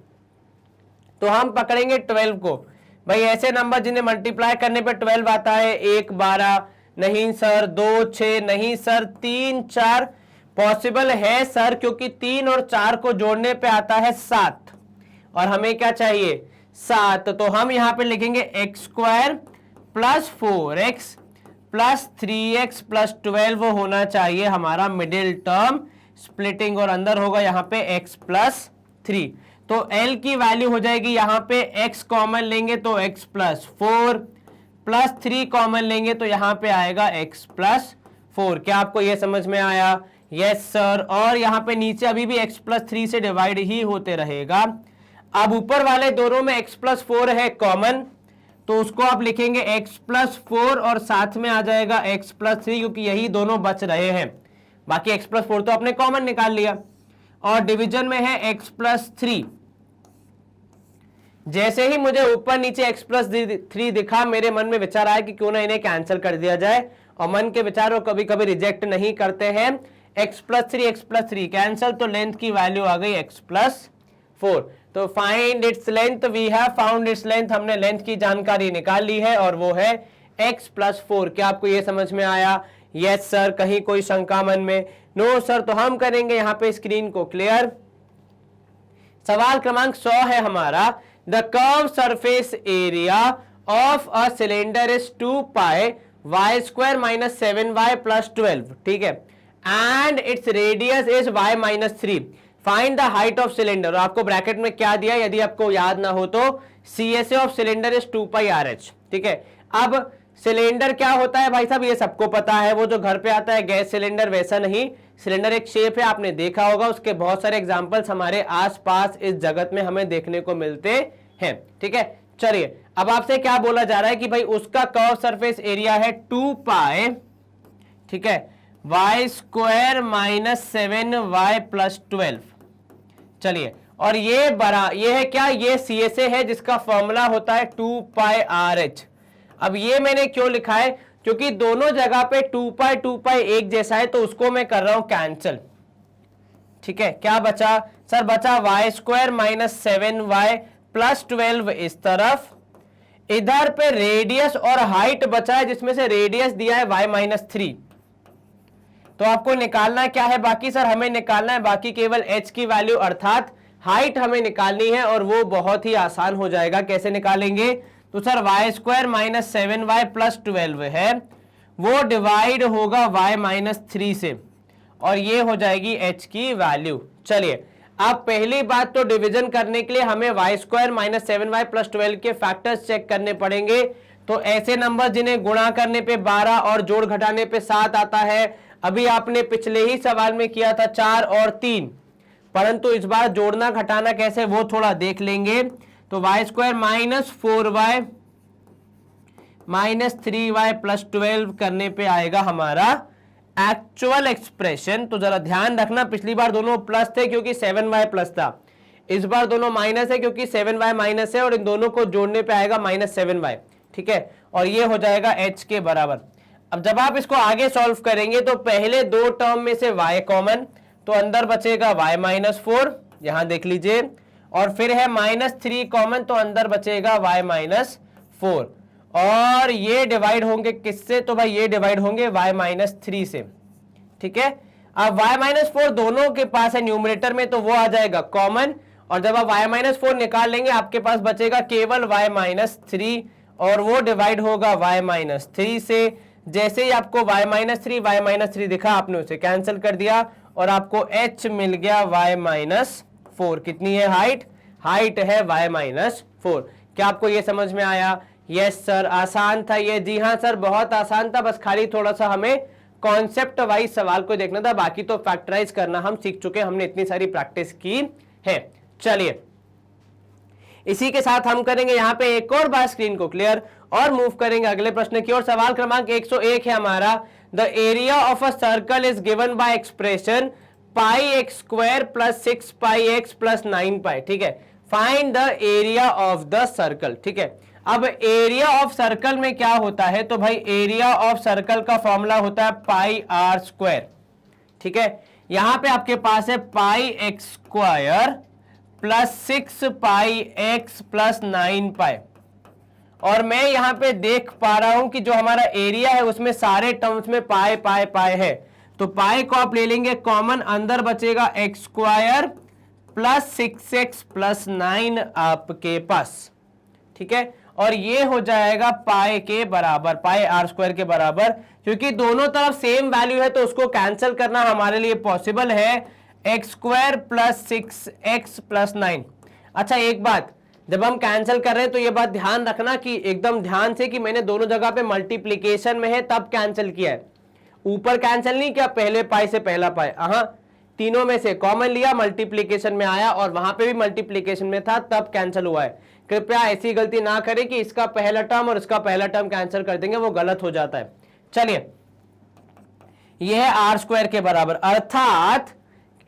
तो हम पकड़ेंगे 12 को। भाई ऐसे नंबर जिन्हें मल्टीप्लाई करने पे 12 आता है, 1 12 नहीं सर, 2 6 नहीं सर, 3 4 पॉसिबल है सर, क्योंकि 3 और 4 को जोड़ने पे आता है 7। और हमें क्या चाहिए 7, तो हम यहां पे लिखेंगे x square plus 4x plus 3x plus 12 होना चाहिए हमारा मिडिल टर्म स्प्लिटिंग, और अंदर होगा यहां पे x प्लस 3। तो L की वैल्यू हो जाएगी यहां पे x कॉमन लेंगे तो x प्लस 4 प्लस 3 कॉमन लेंगे तो यहां पे आएगा x प्लस 4। क्या आपको यह समझ में आया? Yes sir. और यहां पे नीचे अभी भी x प्लस 3 से डिवाइड ही होते रहेगा। अब ऊपर वाले दोनों में x प्लस 4 है कॉमन, तो उसको आप लिखेंगे x प्लस 4 और साथ में आ जाएगा x प्लस 3, क्योंकि यही दोनों बच रहे हैं। बाकी x प्लस 4 तो आपने कॉमन निकाल लिया। और डिवीजन में है x प्लस 3। जैसे ही मुझे ऊपर नीचे x प्लस 3 दिखा, मेरे मन में विचार आया कि क्यों ना इन्हें कैंसिल कर दिया जाए, और मन के विचार वो कभी कभी रिजेक्ट नहीं करते हैं। x प्लस 3 कैंसिल, तो लेंथ की वैल्यू आ गई x प्लस 4। तो find its length, we have found its length, हमने लेंथ की जानकारी निकाल ली है और वो है x प्लस 4। क्या आपको ये समझ में आया? Yes sir. कहीं कोई शंका मन में? No sir. तो हम करेंगे यहाँ पे स्क्रीन को क्लियर। सवाल क्रमांक 100 है हमारा, the curve surface area of a cylinder is 2 pi y square minus 7y plus 12, ठीक है, and its radius is y minus 3। Find the height of cylinder. आपको ब्रैकेट में क्या दिया, यदि आपको याद ना हो तो CSA of cylinder is 2 pi RH, ठीक है। अब सिलेंडर क्या होता है भाई साहब, ये सबको पता है, वो जो घर पे आता है गैस सिलेंडर वैसा नहीं। सिलेंडर एक शेप है, आपने देखा होगा, उसके बहुत सारे एग्जांपल्स हमारे आसपास इस जगत में हमें देखने को मिलते हैं, ठीक है। चलिए, अब आपसे क्या बोला जा रहा है कि भाई उसका कर्व सरफेस एरिया है 2 पाई, ठीक है, Y square minus 7y plus 12। चलिए, और ये है क्या, ये CSA है जिसका फॉर्मूला होता है 2 पाई RH। अब ये मैंने क्यों लिखा है, क्योंकि दोनों जगह पे 2 पाई एक जैसा है, तो उसको मैं कर रहा हूं कैंसिल, ठीक है। क्या बचा सर? बचा Y square minus 7y plus 12 इस तरफ, इधर पे रेडियस और हाइट बचा है, जिसमें से रेडियस दिया है y माइनस 3। तो आपको निकालना क्या है बाकी? सर हमें निकालना है बाकी केवल h की वैल्यू, अर्थात हाइट हमें निकालनी है, और वो बहुत ही आसान हो जाएगा। कैसे निकालेंगे? तो sir y square minus 7y plus 12 है, वो डिवाइड होगा y माइनस 3 से, और ये हो जाएगी h की वैल्यू। चलिए, अब पहली बात तो डिवीजन करने के लिए हमें Y square minus 7y plus 12 के फैक्टर्स चेक करने पड़ेंगे। तो ऐसे नंबर जिन्हें गुणा करने पे 12 और जोड़ घटाने पे 7 आता है, अभी आपने पिछले ही सवाल में किया था 4 और 3, परंतु इस बार जोड़ना घटाना कैसे वो थोड़ा देख लेंगे। तो y square minus 4y minus 3y plus 12 करने पे आएगा हमारा एक्चुअल एक्सप्रेशन। तो जरा ध्यान रखना, पिछली बार दोनों प्लस थे क्योंकि 7y प्लस था, इस बार दोनों माइनस है क्योंकि 7y माइनस है, और इन दोनों को जोड़ने पे आएगा माइनस 7y, ठीक है, और ये हो जाएगा h के बराबर। अब जब आप इसको आगे सॉल्व करेंगे तो पहले दो टर्म में से y कॉमन, तो अंदर बचेगा y माइनस 4, यहां देख लीजिए, और फिर है माइनस 3 कॉमन, तो अंदर बचेगा y माइनस 4, और ये डिवाइड होंगे किससे? तो भाई ये डिवाइड होंगे y माइनस 3 से, ठीक है। अब y माइनस 4 दोनों के पास है न्यूमरेटर में, तो वो आ जाएगा कॉमन, और जब आप y माइनस 4 निकाल लेंगे आपके पास बचेगा केवल y माइनस 3, और वो डिवाइड होगा y माइनस 3 से। जैसे ही आपको y माइनस 3 दिखा, आपने उसे कैंसिल कर दिया, और आपको h मिल गया y माइनस 4। कितनी है हाइट? हाइट है y माइनस 4। क्या आपको ये समझ में आया? Yes sir. आसान था ये? जी हाँ सर, बहुत आसान था, बस खाली थोड़ा सा हमें कॉन्सेप्ट वाइज सवाल को देखना था, बाकी तो फैक्टराइज करना हम सीख चुके, हमने इतनी सारी प्रैक्टिस की है। चलिए, इसी के साथ हम करेंगे यहाँ पे एक और बार स्क्रीन को क्लियर और मूव करेंगे अगले प्रश्न की ओर। सवाल क्रमांक 101 है हमारा, the area of a circle is given by expression pi x square plus 6 pi x plus 9 पाई, ठीक है। Find the area of the circle, ठीक है। अब एरिया ऑफ सर्कल में क्या होता है? तो भाई एरिया ऑफ सर्कल का फॉर्मूला होता है पाई आर स्क्वायर, ठीक है। यहां पे आपके पास है पाई एक्स स्क्वायर प्लस 6 पाई एक्स प्लस 9 पाई, और मैं यहां पे देख पा रहा हूं कि जो हमारा एरिया है उसमें सारे टर्म्स में पाई पाई पाई है, तो पाई को आप ले लेंगे कॉमन, अंदर बचेगा x square plus 6x plus 9 आपके पास, ठीक है। और ये हो जाएगा पाई के बराबर, पाई आर स्क्वायर के बराबर, क्योंकि दोनों तरफ सेम वैल्यू है तो उसको कैंसिल करना हमारे लिए पॉसिबल है। X square plus 6x plus 9। अच्छा एक बात, जब हम कैंसिल कर रहे हैं तो ये बात ध्यान रखना कि एकदम ध्यान से कि मैंने दोनों जगह पे मल्टीप्लीकेशन में है तब कैंसिल किया है, ऊपर कैंसिल नहीं किया पहले पाई से पहला पाई, हाँ तीनों में से कॉमन लिया, मल्टीप्लीकेशन में आया और वहां पे भी मल्टीप्लीकेशन में था तब कैंसिल हुआ है। कृपया ऐसी गलती ना करें कि इसका पहला टर्म और इसका पहला टर्म कैंसिल कर देंगे, वो गलत हो जाता है। चलिए यह है आर स्क्वायर के बराबर, अर्थात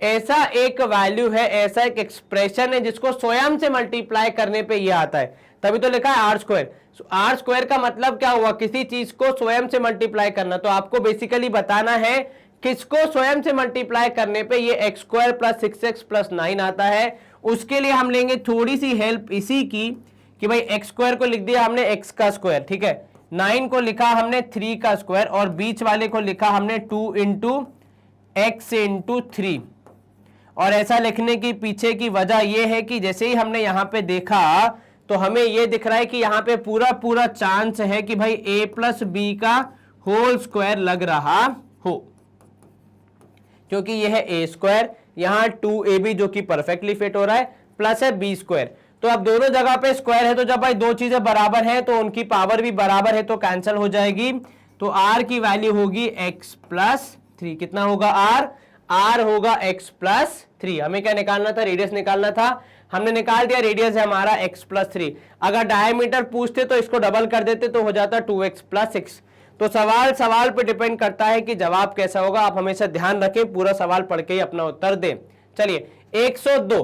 ऐसा एक वैल्यू है, ऐसा एक एक्सप्रेशन है जिसको स्वयं से मल्टीप्लाई करने पे ये आता है, तभी तो लिखा है आर स्क्वायर। आर स्क्वायर का मतलब क्या हुआ, किसी चीज को स्वयं से मल्टीप्लाई करना। तो आपको बेसिकली बताना है किसको स्वयं से मल्टीप्लाई करने पे ये x square plus 6x plus 9 आता है। उसके लिए हम लेंगे थोड़ी सी हेल्प इसी की कि भाई एक्स स्क्वायर को लिख दिया हमने x का स्क्वायर, ठीक है, 9 को लिखा हमने 3 का स्क्वायर और बीच वाले को लिखा हमने 2 इंटू एक्स इंटू 3। और ऐसा लिखने की पीछे की वजह यह है कि जैसे ही हमने यहां पे देखा तो हमें यह दिख रहा है कि यहां पे पूरा पूरा चांस है कि भाई a प्लस बी का होल स्क्वायर लग रहा हो, क्योंकि यह है a स्क्वायर, यहां 2ab जो कि परफेक्टली फिट हो रहा है, प्लस है b स्क्वायर। तो अब दोनों जगह पे स्क्वायर है तो जब भाई दो चीजें बराबर हैं तो उनकी पावर भी बराबर है तो कैंसिल हो जाएगी। तो r की वैल्यू होगी x प्लस 3। कितना होगा r होगा x प्लस 3। हमें क्या निकालना था, रेडियस निकालना था, हमने निकाल दिया, रेडियस है हमारा x प्लस 3। अगर डायमीटर पूछते तो इसको डबल कर देते तो हो जाता 2x प्लस 6। तो सवाल पे डिपेंड करता है कि जवाब कैसा होगा। आप हमेशा ध्यान रखें, पूरा सवाल पढ़ के ही अपना उत्तर दें। चलिए 102,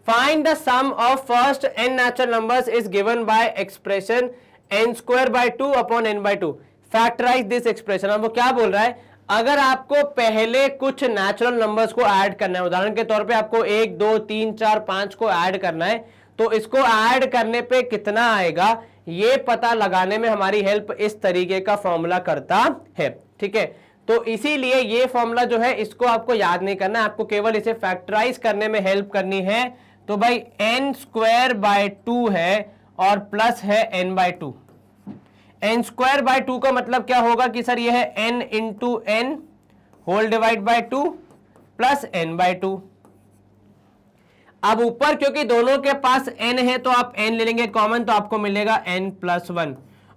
find the sum of first n natural numbers is given by expression n square by 2 upon n by 2, factorise this expression. अब वो क्या बोल रहा है, अगर आपको पहले कुछ नेचुरल नंबर्स को ऐड करना है, उदाहरण के तौर पे आपको 1 2 3 4 5 को ऐड करना है, तो इसको ऐड करने पे कितना आएगा ये पता लगाने में हमारी हेल्प इस तरीके का फॉर्मूला करता है, ठीक है। तो इसीलिए ये फॉर्मूला जो है इसको आपको याद नहीं करना है, आपको केवल इसे फैक्टराइज करने में हेल्प करनी है। तो भाई n स्क्वायर बाय 2 है और प्लस है n by 2। n square by 2 का मतलब क्या होगा कि सर ये है n into n whole divide by 2 plus n by 2। अब ऊपर क्योंकि दोनों के पास n है तो आप n ले लेंगे कॉमन, तो आपको मिलेगा n प्लस 1।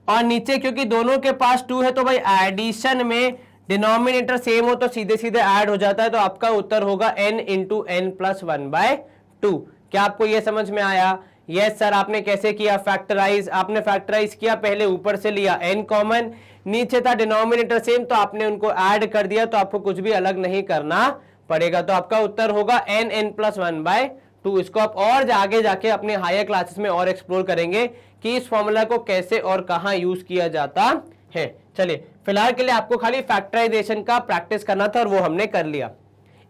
और नीचे क्योंकि दोनों के पास 2 है तो भाई एडिशन में डिनोमिनेटर सेम हो तो सीधे सीधे ऐड हो जाता है, तो आपका उत्तर होगा n into n plus 1 by 2। क्या आपको यह समझ में आया? Yes sir. आपने कैसे किया फैक्टराइज? आपने फैक्टराइज किया, पहले ऊपर से लिया n कॉमन, नीचे था डिनोमिनेटर सेम तो आपने उनको ऐड कर दिया, तो आपको कुछ भी अलग नहीं करना पड़ेगा। तो आपका उत्तर होगा n प्लस 1 बाय 2। इसको आप और आगे जाके अपने हायर क्लासेस में और एक्सप्लोर करेंगे कि इस फॉर्मूला को कैसे और कहां यूज किया जाता है। चलिए फिलहाल के लिए आपको खाली फैक्टराइजेशन का प्रैक्टिस करना था और वो हमने कर लिया।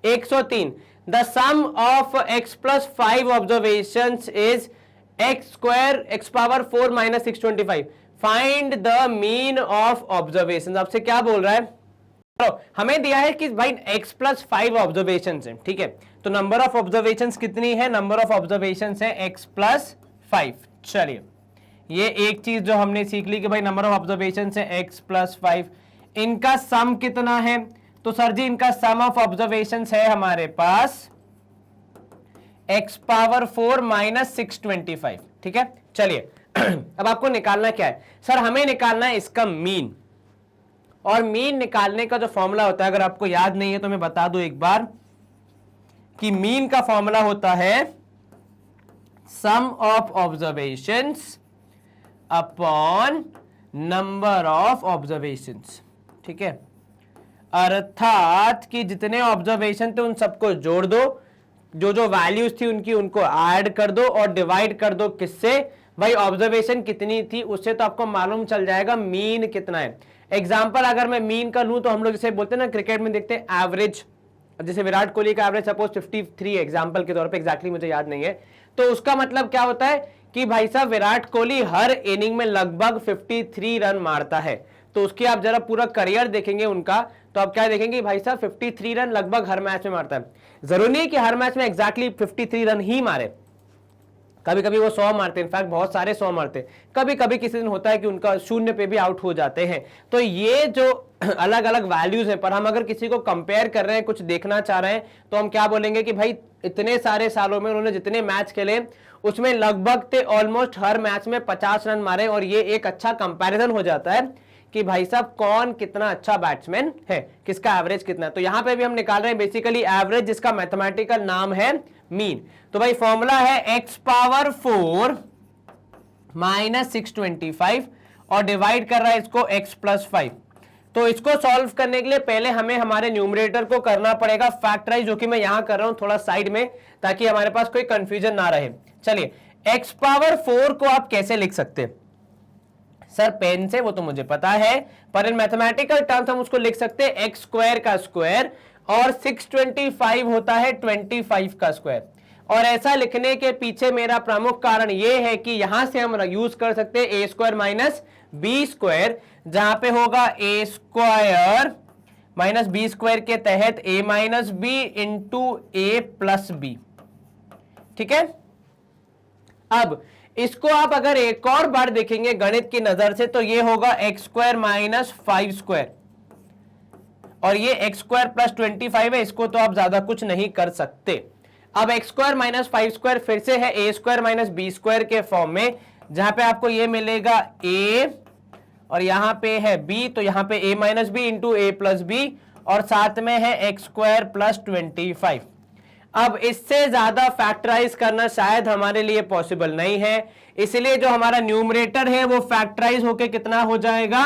103, the sum of x plus 5 observations is x square x power 4 minus 625, find the mean of observation. आपसे क्या बोल रहा है? तो हमें दिया है कि भाई x प्लस 5 ऑब्जर्वेशन है, ठीक है। तो नंबर ऑफ ऑब्जर्वेशन कितनी है? नंबर ऑफ ऑब्जर्वेशन है x प्लस 5। चलिए ये एक चीज जो हमने सीख ली कि भाई नंबर ऑफ ऑब्जर्वेशन है x प्लस 5, इनका सम कितना है? तो सर जी इनका सम ऑफ ऑब्जर्वेशन है हमारे पास x पावर 4 माइनस 625, ठीक है। चलिए अब आपको निकालना क्या है? सर हमें निकालना है इसका मीन, और मीन निकालने का जो फॉर्मूला होता है अगर आपको याद नहीं है तो मैं बता दूं एक बार कि मीन का फॉर्मूला होता है sum of observations upon number of observations, ठीक है। अर्थात कि जितने ऑब्जर्वेशन थे उन सबको जोड़ दो, जो जो वैल्यूज थी उनकी उनको ऐड कर दो और डिवाइड कर दो किससे? भाई ऑब्जर्वेशन कितनी थी उससे, तो आपको मालूम चल जाएगा मीन कितना है। एग्जांपल अगर मैं मीन का लूं तो हम लोग जैसे बोलते हैं ना क्रिकेट में देखते हैं एवरेज, जैसे विराट कोहली का एवरेज सपोज 53 एग्जांपल के तौर पे, एग्जैक्टली मुझे याद नहीं है, तो उसका मतलब क्या होता है कि भाई साहब विराट कोहली हर इनिंग में लगभग 53 रन मारता है। तो उसकी आप जरा पूरा करियर देखेंगे उनका, तो आप क्या देखेंगे भाई साहब 53 रन लगभग हर मैच में मारता है। जरूरी नहीं कि हर मैच में एग्जैक्टली 53 रन ही मारे, कभी कभी वो 100 मारते हैं, इनफैक्ट बहुत सारे 100 मारते हैं, कभी कभी किसी दिन होता है कि उनका शून्य पे भी आउट हो जाते हैं। तो ये जो अलग अलग वैल्यूज हैं, पर हम अगर किसी को कंपेयर कर रहे हैं, कुछ देखना चाह रहे हैं, तो हम क्या बोलेंगे कि भाई इतने सारे सालों में उन्होंने जितने मैच खेले उसमें लगभग थे ऑलमोस्ट हर मैच में 50 रन मारे, और ये एक अच्छा कंपैरिजन हो जाता है कि भाई साहब कौन कितना अच्छा बैट्समैन है, किसका एवरेज कितना है। तो यहां पे भी हम निकाल रहे हैं बेसिकली एवरेज, जिसका मैथमेटिकल नाम है मीन। तो भाई फॉर्मूला है x⁴ - 625 और डिवाइड कर रहा है इसको x+5। तो इसको सॉल्व करने के लिए पहले हमें हमारे न्यूमरेटर को करना पड़ेगा फैक्टराइज, जो कि मैं यहां कर रहा हूं थोड़ा साइड में, ताकि हमारे पास कोई कंफ्यूजन ना रहे। चलिए x⁴ को आप कैसे लिख सकते हैं सर? पेन से, वो तो मुझे पता है, पर इन मैथमेटिकल टर्म्स हम उसको लिख सकते हैं x² का स्क्वायर, और 625 होता है 25 का स्क्वायर। और ऐसा लिखने के पीछे मेरा प्रमुख कारण यह है कि यहां से हम यूज कर सकते हैं a² - b², जहां पे होगा a² - b² के तहत a - b इंटू a+b। ठीक है, अब इसको आप अगर एक और बार देखेंगे गणित की नजर से, तो ये होगा x² - 5², और ये x² + 25 है, इसको तो आप ज्यादा कुछ नहीं कर सकते। अब x² - 5² फिर से है a² - b² के फॉर्म में, जहां पे आपको ये मिलेगा a और यहां पे है b, तो यहां पे a - b इंटू a+b, और साथ में है x² + 25। अब इससे ज्यादा फैक्टराइज करना शायद हमारे लिए पॉसिबल नहीं है, इसलिए जो हमारा न्यूमरेटर है वो फैक्टराइज होके कितना हो जाएगा?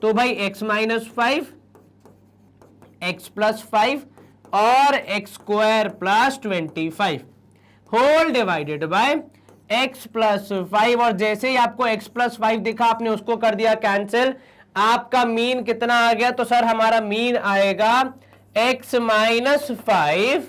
तो भाई x - 5, x+5 और x² + 25 whole divided by x+5, और जैसे ही आपको x+5 दिखा आपने उसको कर दिया कैंसिल। आपका मीन कितना आ गया? तो सर हमारा मीन आएगा x - 5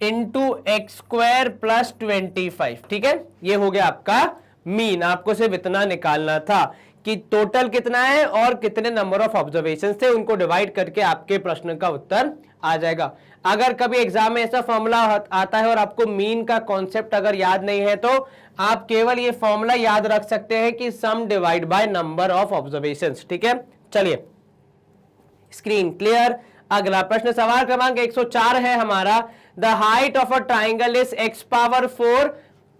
इंटू x² + 25। ठीक है, ये हो गया आपका मीन। आपको सिर्फ इतना निकालना था कि टोटल कितना है और कितने नंबर ऑफ ऑब्जर्वेशन थे, उनको डिवाइड करके आपके प्रश्न का उत्तर आ जाएगा। अगर कभी एग्जाम में ऐसा फॉर्मूला आता है और आपको मीन का कॉन्सेप्ट अगर याद नहीं है, तो आप केवल ये फॉर्मूला याद रख सकते हैं कि sum divide by number of observations. ठीक है, चलिए स्क्रीन क्लियर। अगला प्रश्न सवाल क्रमांक 104 है हमारा, the height of a triangle is x⁴ +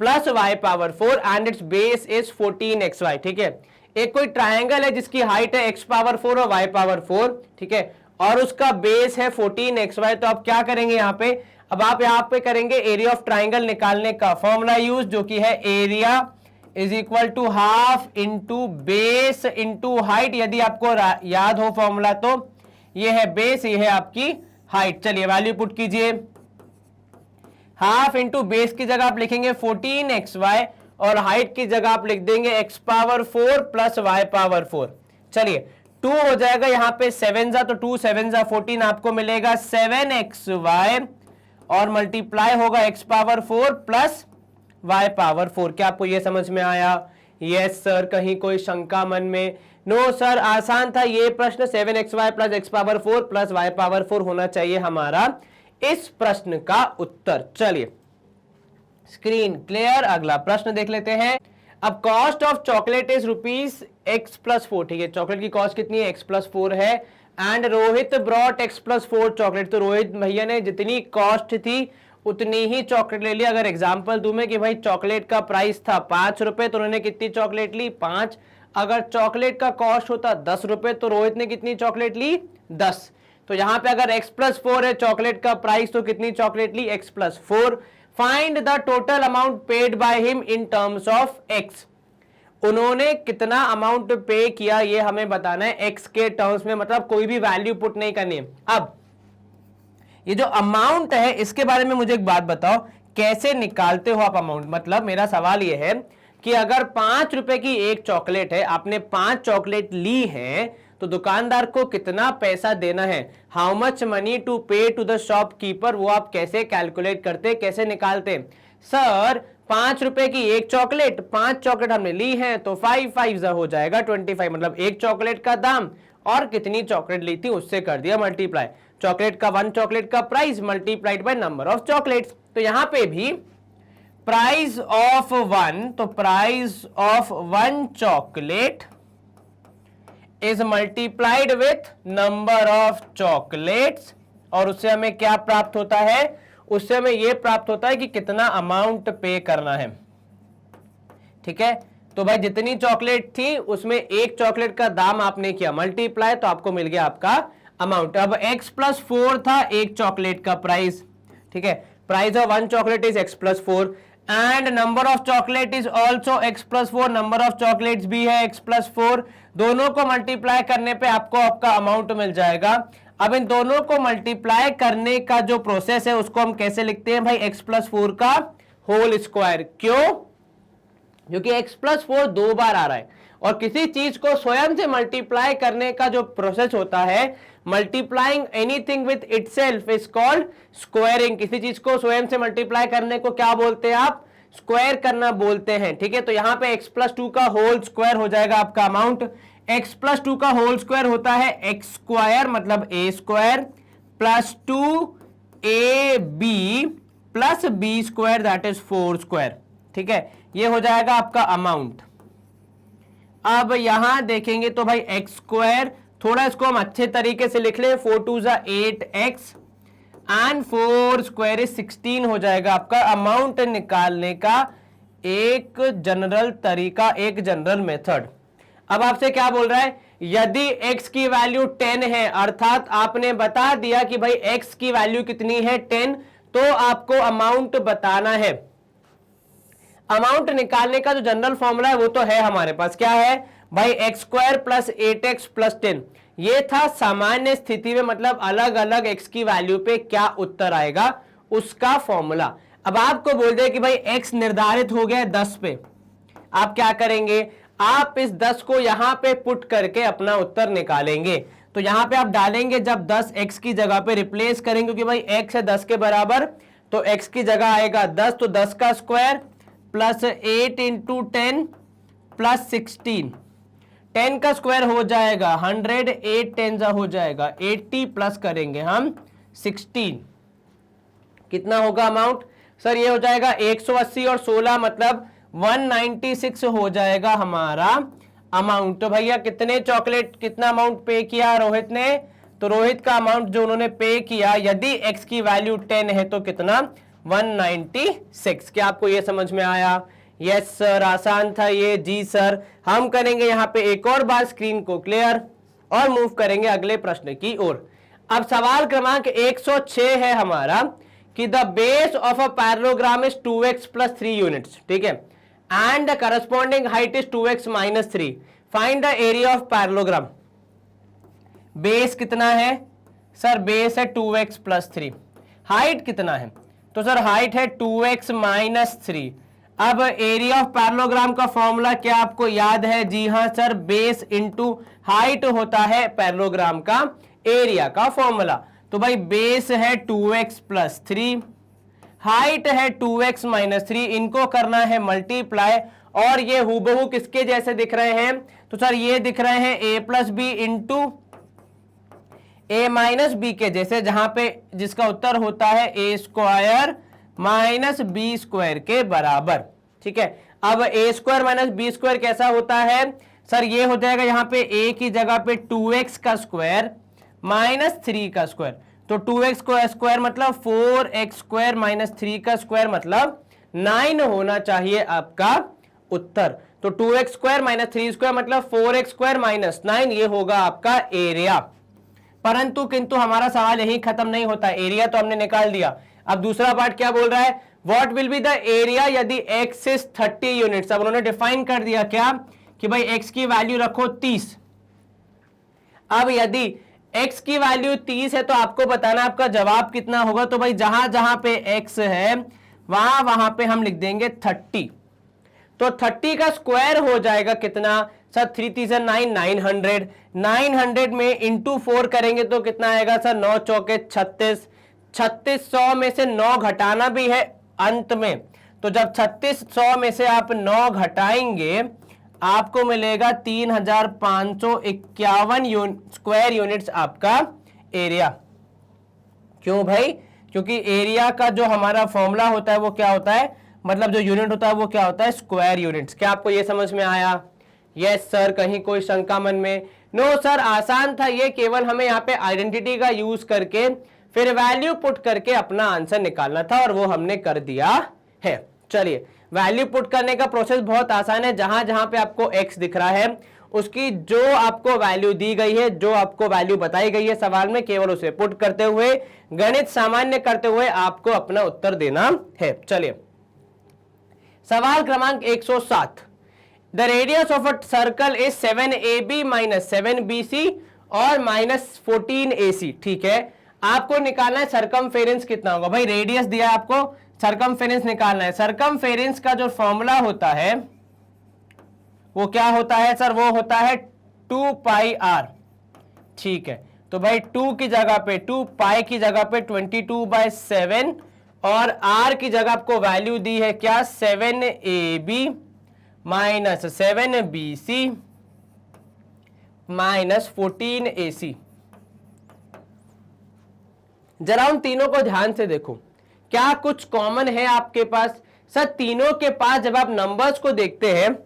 y⁴ and it's base is 14xy। ठीक है, एक कोई ट्राइंगल है जिसकी हाइट है x⁴ और y⁴, ठीक है, और उसका बेस है 14xy। तो आप क्या करेंगे यहाँ पे? अब आप यहाँ पे करेंगे एरिया ऑफ ट्राइंगल निकालने का फॉर्मूला यूज, जो कि है area is equal to half into base into height. यदि आपको याद हो फॉर्मूला, तो ये है बेस, ये है आपकी हाइट। चलिए वैल्यू पुट कीजिए, हाफ इंटू बेस की जगह आप लिखेंगे 14xy, और हाइट की जगह आप लिख देंगे x⁴ + y⁴। चलिए 2 हो जाएगा यहाँ पे 7 जा, तो 2 7 जा 14, आपको मिलेगा 7xy, और मल्टीप्लाई होगा x⁴ + y⁴। क्या आपको ये समझ में आया? यस सर, कहीं कोई शंका मन में? नो सर, आसान था ये प्रश्न। 7xy + x⁴ + y⁴ होना चाहिए हमारा इस प्रश्न का उत्तर। चलिए स्क्रीन क्लियर। अगला प्रश्न देख लेते हैं। अब cost of chocolate is ₹x+4। ठीक है, चॉकलेट की कॉस्ट कितनी है? x+4 है, and Rohit brought x+4 chocolate. तो रोहित भैया ने जितनी कॉस्ट थी उतनी ही चॉकलेट ले ली। अगर एग्जांपल दूं मैं कि भाई चॉकलेट का प्राइस था 5 रुपए, तो उन्होंने कितनी चॉकलेट ली? 5। अगर चॉकलेट का कॉस्ट होता 10 रुपए, तो रोहित ने कितनी चॉकलेट ली? 10। तो यहां पे अगर x+4 है चॉकलेट का प्राइस, तो कितनी चॉकलेट ली? x+4। Find the total amount paid by him in terms of x। उन्होंने कितना अमाउंट पे किया ये हमें बताना है x के टर्म्स में, मतलब कोई भी वैल्यू पुट नहीं करनी है। अब ये जो अमाउंट है इसके बारे में मुझे एक बात बताओ, कैसे निकालते हो आप अमाउंट? मतलब मेरा सवाल ये है कि अगर 5 रुपए की एक चॉकलेट है, आपने 5 चॉकलेट ली है, तो दुकानदार को कितना पैसा देना है, हाउ मच मनी टू पे टू द शॉपकीपर, वो आप कैसे कैलकुलेट करते, कैसे निकालते? सर 5 रुपए की एक चॉकलेट, 5 चॉकलेट हमने ली है तो 5 5 हो जाएगा 25, मतलब एक चॉकलेट का दाम और कितनी चॉकलेट ली थी उससे कर दिया मल्टीप्लाई, चॉकलेट का 1 चॉकलेट का price multiplied by number of chocolates. तो यहां पे भी प्राइस ऑफ 1, तो price of 1 chocolate is multiplied with number of chocolates, और उससे हमें क्या प्राप्त होता है, उससे हमें यह प्राप्त होता है कि कितना अमाउंट पे करना है। ठीक है, तो भाई जितनी चॉकलेट थी उसमें एक चॉकलेट का दाम आपने किया मल्टीप्लाई, तो आपको मिल गया आपका अमाउंट। अब x+4 था एक चॉकलेट का प्राइस, ठीक है, price of 1 chocolate is x+4 and number of chocolate is also x+4, number of chocolates भी है x+4, दोनों को मल्टीप्लाई करने पे आपको आपका अमाउंट मिल जाएगा। अब इन दोनों को मल्टीप्लाई करने का जो प्रोसेस है उसको हम कैसे लिखते हैं भाई, x+4 का होल स्क्वायर। क्यों? क्योंकि x+4 2 बार आ रहा है और किसी चीज को स्वयं से मल्टीप्लाई करने का जो प्रोसेस होता है, multiplying anything with itself is called squaring. किसी चीज को स्वयं से मल्टीप्लाई करने को क्या बोलते हैं आप, स्क्वायर करना बोलते हैं। ठीक है, तो यहां पे x+2 का होल स्क्वायर हो जाएगा आपका अमाउंट। x+2 का होल स्क्वायर होता है x स्क्वायर मतलब a square plus 2ab plus b square that is 4 square. ठीक है, ये हो जाएगा आपका अमाउंट। अब यहां देखेंगे तो भाई x स्क्वायर, थोड़ा इसको हम अच्छे तरीके से लिख ले, 4 2 8x एंड 4 स्क्वायर इज 16 हो जाएगा आपका। अमाउंट निकालने का एक जनरल तरीका, एक जनरल मेथड। अब आपसे क्या बोल रहा है, यदि x की वैल्यू 10 है, अर्थात आपने बता दिया कि भाई x की वैल्यू कितनी है 10, तो आपको अमाउंट बताना है। अमाउंट निकालने का जो जनरल फॉर्मूला है वो तो है हमारे पास, क्या है भाई, x square plus 8x plus 10। ये था सामान्य स्थिति में, मतलब अलग अलग x की वैल्यू पे क्या उत्तर आएगा उसका फॉर्मूला। अब आपको बोल दे कि भाई x निर्धारित हो गया 10 पे, आप क्या करेंगे, आप इस 10 को यहां पे पुट करके अपना उत्तर निकालेंगे। तो यहां पे आप डालेंगे, जब 10 x की जगह पे रिप्लेस करेंगे, क्योंकि भाई x है 10 के बराबर, तो x की जगह आएगा 10, तो 10 का स्क्वायर प्लस 8 इंटू 10 प्लस 16, 10 का स्क्वायर हो जाएगा 100, 8 10 हो जाएगा 80, प्लस करेंगे हम 16, कितना होगा अमाउंट, सर ये हो जाएगा 180 और 16 मतलब 196 हो जाएगा हमारा अमाउंट। तो भैया कितने चॉकलेट, कितना अमाउंट पे किया रोहित ने, तो रोहित का अमाउंट जो उन्होंने पे किया, यदि x की वैल्यू 10 है तो कितना 196। क्या आपको ये समझ में आया? यस सर, आसान था ये। जी सर, हम करेंगे यहाँ पे एक और बार स्क्रीन को क्लियर और मूव करेंगे अगले प्रश्न की ओर। अब सवाल क्रमांक 106 है हमारा कि the base of a parallelogram is 2x plus 3 units, ठीक है, and the corresponding height is 2x minus 3, find the area of parallelogram. Base कितना है सर, बेस है 2x प्लस 3, हाइट कितना है, तो सर हाइट है 2x माइनस 3। अब एरिया ऑफ पैरेललोग्राम का फॉर्मूला क्या आपको याद है? जी हां सर, बेस इंटू हाइट होता है पैरेललोग्राम का एरिया का फॉर्मूला। तो भाई बेस है 2x प्लस 3, हाइट है 2x माइनस 3, इनको करना है मल्टीप्लाई, और ये हूबहू किसके जैसे दिख रहे हैं, तो सर ये दिख रहे हैं a plus B into a minus B के जैसे, जहां पे जिसका उत्तर होता है a square minus B square के बराबर। ठीक है, अब a square minus B square कैसा होता है सर, ये हो जाएगा यहाँ पे a की जगह पे 2x का स्क्वायर माइनस 3 का स्क्वायर, तो 2x स्क्वायर मतलब 4x स्क्वायर माइनस 3 का स्क्वायर मतलब 9 होना चाहिए आपका उत्तर। तो 2x स्क्वायर माइनस 3 स्क्वायर मतलब 4x स्क्वायर माइनस 9, ये होगा आपका एरिया। परंतु किंतु हमारा सवाल यही खत्म नहीं होता, एरिया तो हमने निकाल दिया। अब दूसरा पार्ट क्या बोल रहा है, what will be the area यदि x इज 30 यूनिट्स। अब उन्होंने डिफाइन कर दिया क्या कि भाई x की वैल्यू रखो 30। अब यदि x की वैल्यू 30 है तो आपको बताना आपका जवाब कितना होगा। तो भाई जहां जहां पे x है वहां वहां पे हम लिख देंगे 30, तो 30 का स्क्वायर हो जाएगा कितना सर 3 3 9, 900, 900 में इंटू 4 करेंगे तो कितना आएगा सर, 9 चौके 36, 3600 में से 9 घटाना भी है अंत में, तो जब 3600 में से आप 9 घटाएंगे आपको मिलेगा 3551 स्क्वायर यूनिट्स आपका एरिया। क्यों भाई, क्योंकि एरिया का जो हमारा फॉर्मूला होता है वो क्या होता है, मतलब जो यूनिट होता है वो क्या होता है, स्क्वायर यूनिट्स। क्या आपको ये समझ में आया? यस सर, कहीं कोई शंका मन में? नो सर, आसान था ये, केवल हमें यहाँ पे आइडेंटिटी का यूज करके फिर वैल्यू पुट करके अपना आंसर निकालना था और वो हमने कर दिया है। चलिए, वैल्यू पुट करने का प्रोसेस बहुत आसान है। जहां जहां पे आपको x दिख रहा है उसकी जो आपको वैल्यू दी गई है, जो आपको वैल्यू बताई गई है सवाल में, केवल उसे पुट करते हुए गणित सामान्य करते हुए आपको अपना उत्तर देना है। चलिए, सवाल क्रमांक 107, the radius of a circle is 7ab minus 7bc और माइनस 14ac। ठीक है, आपको निकालना है सरकमफेरेंस कितना होगा। भाई रेडियस दिया है आपको, सरकमफेरेंस निकालना है। सरकमफेरेंस का जो फॉर्मूला होता है वो क्या होता है सर, वो होता है 2 पाई r। ठीक है, तो भाई 2 की जगह पे 2 पाई की जगह पे 22/7 और r की जगह आपको वैल्यू दी है क्या, 7ab minus 7bc minus 14ac। जरा उन तीनों को ध्यान से देखो, क्या कुछ कॉमन है आपके पास? सर तीनों के पास जब आप नंबर्स को देखते हैं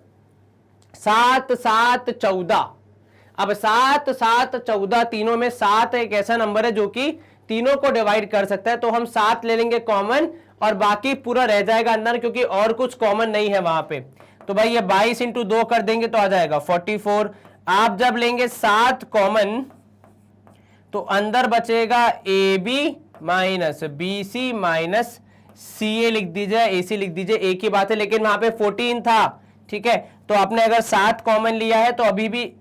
7 7 14, अब 7 7 14 तीनों में 7 एक ऐसा नंबर है जो कि तीनों को डिवाइड कर सकता है, तो हम 7 ले लेंगे कॉमन और बाकी पूरा रह जाएगा अंदर, क्योंकि और कुछ कॉमन नहीं है वहां पे। तो भाई ये 22 इंटू 2 कर देंगे तो आ जाएगा 44। आप जब लेंगे 7 कॉमन तो अंदर बचेगा AB minus BC minus CA लिख दीजिए, AC लिख दीजिए, एक ही बात है, लेकिन वहां पे 14 था। ठीक है, तो आपने अगर 7 कॉमन लिया है तो अभी भी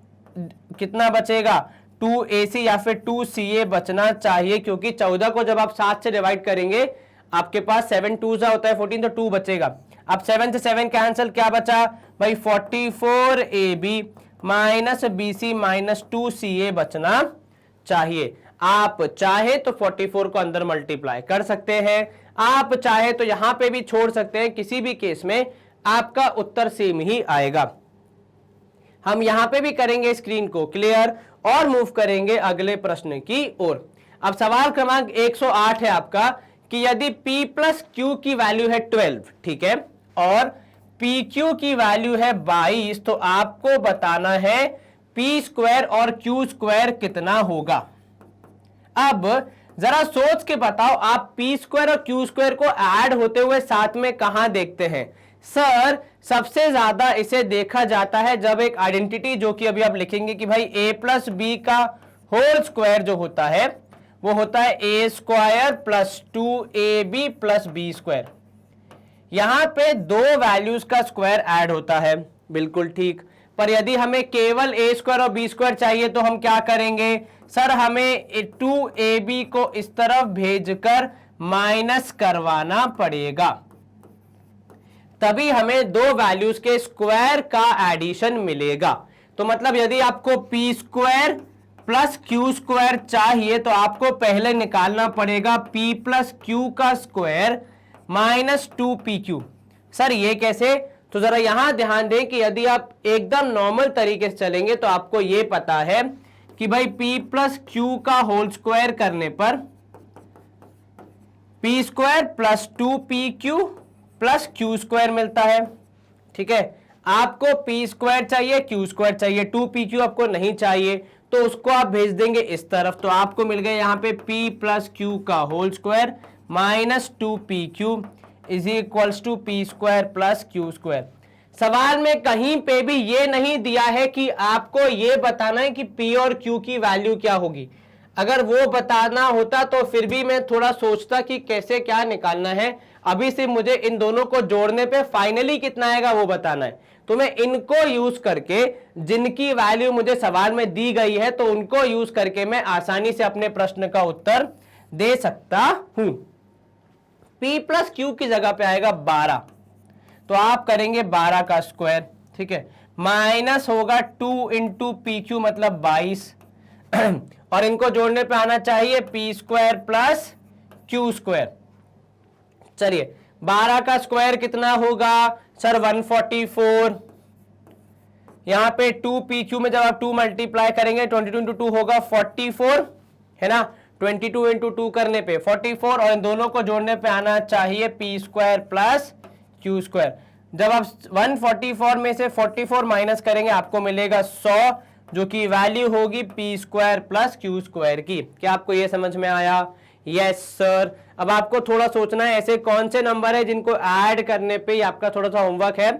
कितना बचेगा, 2AC या फिर 2CA बचना चाहिए, क्योंकि 14 को जब आप 7 से डिवाइड करेंगे आपके पास 7 2 सा होता है 14, तो 2 बचेगा। अब 7 से 7 कैंसिल, क्या बचा भाई 44AB minus BC minus 2CA बचना चाहिए। आप चाहे तो 44 को अंदर मल्टीप्लाई कर सकते हैं, आप चाहे तो यहां पे भी छोड़ सकते हैं, किसी भी केस में आपका उत्तर सेम ही आएगा। हम यहां पे भी करेंगे स्क्रीन को क्लियर और मूव करेंगे अगले प्रश्न की ओर। अब सवाल क्रमांक 108 है आपका कि यदि p प्लस क्यू की वैल्यू है 12, ठीक है, और पी क्यू की वैल्यू है 22, तो आपको बताना है पी स्क्वायर और क्यू स्क्वायर कितना होगा। अब जरा सोच के बताओ, आप पी स्क्वायर और क्यू स्क्वायर को ऐड होते हुए साथ में कहां देखते हैं? सर सबसे ज्यादा इसे देखा जाता है जब एक आइडेंटिटी, जो कि अभी आप लिखेंगे कि भाई a प्लस बी का होल स्क्वायर जो होता है वो होता है a square plus 2ab plus B square. यहां पे दो वैल्यूज का स्क्वायर ऐड होता है, बिल्कुल ठीक, पर यदि हमें केवल a स्क्वायर और b स्क्वायर चाहिए तो हम क्या करेंगे? सर हमें 2ab को इस तरफ भेजकर माइनस करवाना पड़ेगा, तभी हमें दो वैल्यूज के स्क्वायर का एडिशन मिलेगा। तो मतलब यदि आपको p square plus Q square चाहिए तो आपको पहले निकालना पड़ेगा p प्लस क्यू का स्क्वायर माइनस 2pq। सर ये कैसे? तो जरा यहां ध्यान दें कि यदि आप एकदम नॉर्मल तरीके से चलेंगे तो आपको ये पता है कि भाई p प्लस क्यू का होल स्क्वायर करने पर p square plus 2pq plus Q square मिलता है। ठीक है, आपको p स्क्वायर चाहिए, क्यू स्क्वायर चाहिए, 2pq आपको नहीं चाहिए, तो उसको आप भेज देंगे इस तरफ, तो आपको मिल गया यहां पे p प्लस क्यू का whole square minus 2pq is equals to p square plus Q square. सवाल में कहीं पे भी ये नहीं दिया है कि आपको ये बताना है कि p और q की वैल्यू क्या होगी। अगर वो बताना होता तो फिर भी मैं थोड़ा सोचता कि कैसे क्या निकालना है। अभी से मुझे इन दोनों को जोड़ने पे फाइनली कितना आएगा वो बताना है, तो मैं इनको यूज करके, जिनकी वैल्यू मुझे सवाल में दी गई है, तो उनको यूज करके मैं आसानी से अपने प्रश्न का उत्तर दे सकता हूं। p प्लस क्यू की जगह पे आएगा 12, तो आप करेंगे 12 का स्क्वायर। ठीक है, माइनस होगा 2 इंटू पी क्यू मतलब 22 और इनको जोड़ने पे आना चाहिए P square plus Q square. चलिए 12 का स्क्वायर कितना होगा सर 144, यहां पे 2 पी क्यू में जब आप 2 मल्टीप्लाई करेंगे 22 इंटू 2 होगा 44 है ना, 22 इंटू 2 करने पे 44 और इन दोनों को जोड़ने पे आना चाहिए P square plus Q square. जब आप 144 में से 44 माइनस करेंगे आपको मिलेगा 100 जो कि वैल्यू होगी P square plus Q square की। क्या आपको यह समझ में आया? Yes sir. अब आपको थोड़ा सोचना है ऐसे कौन से नंबर है जिनको ऐड करने पे आपका थोड़ा सा होमवर्क है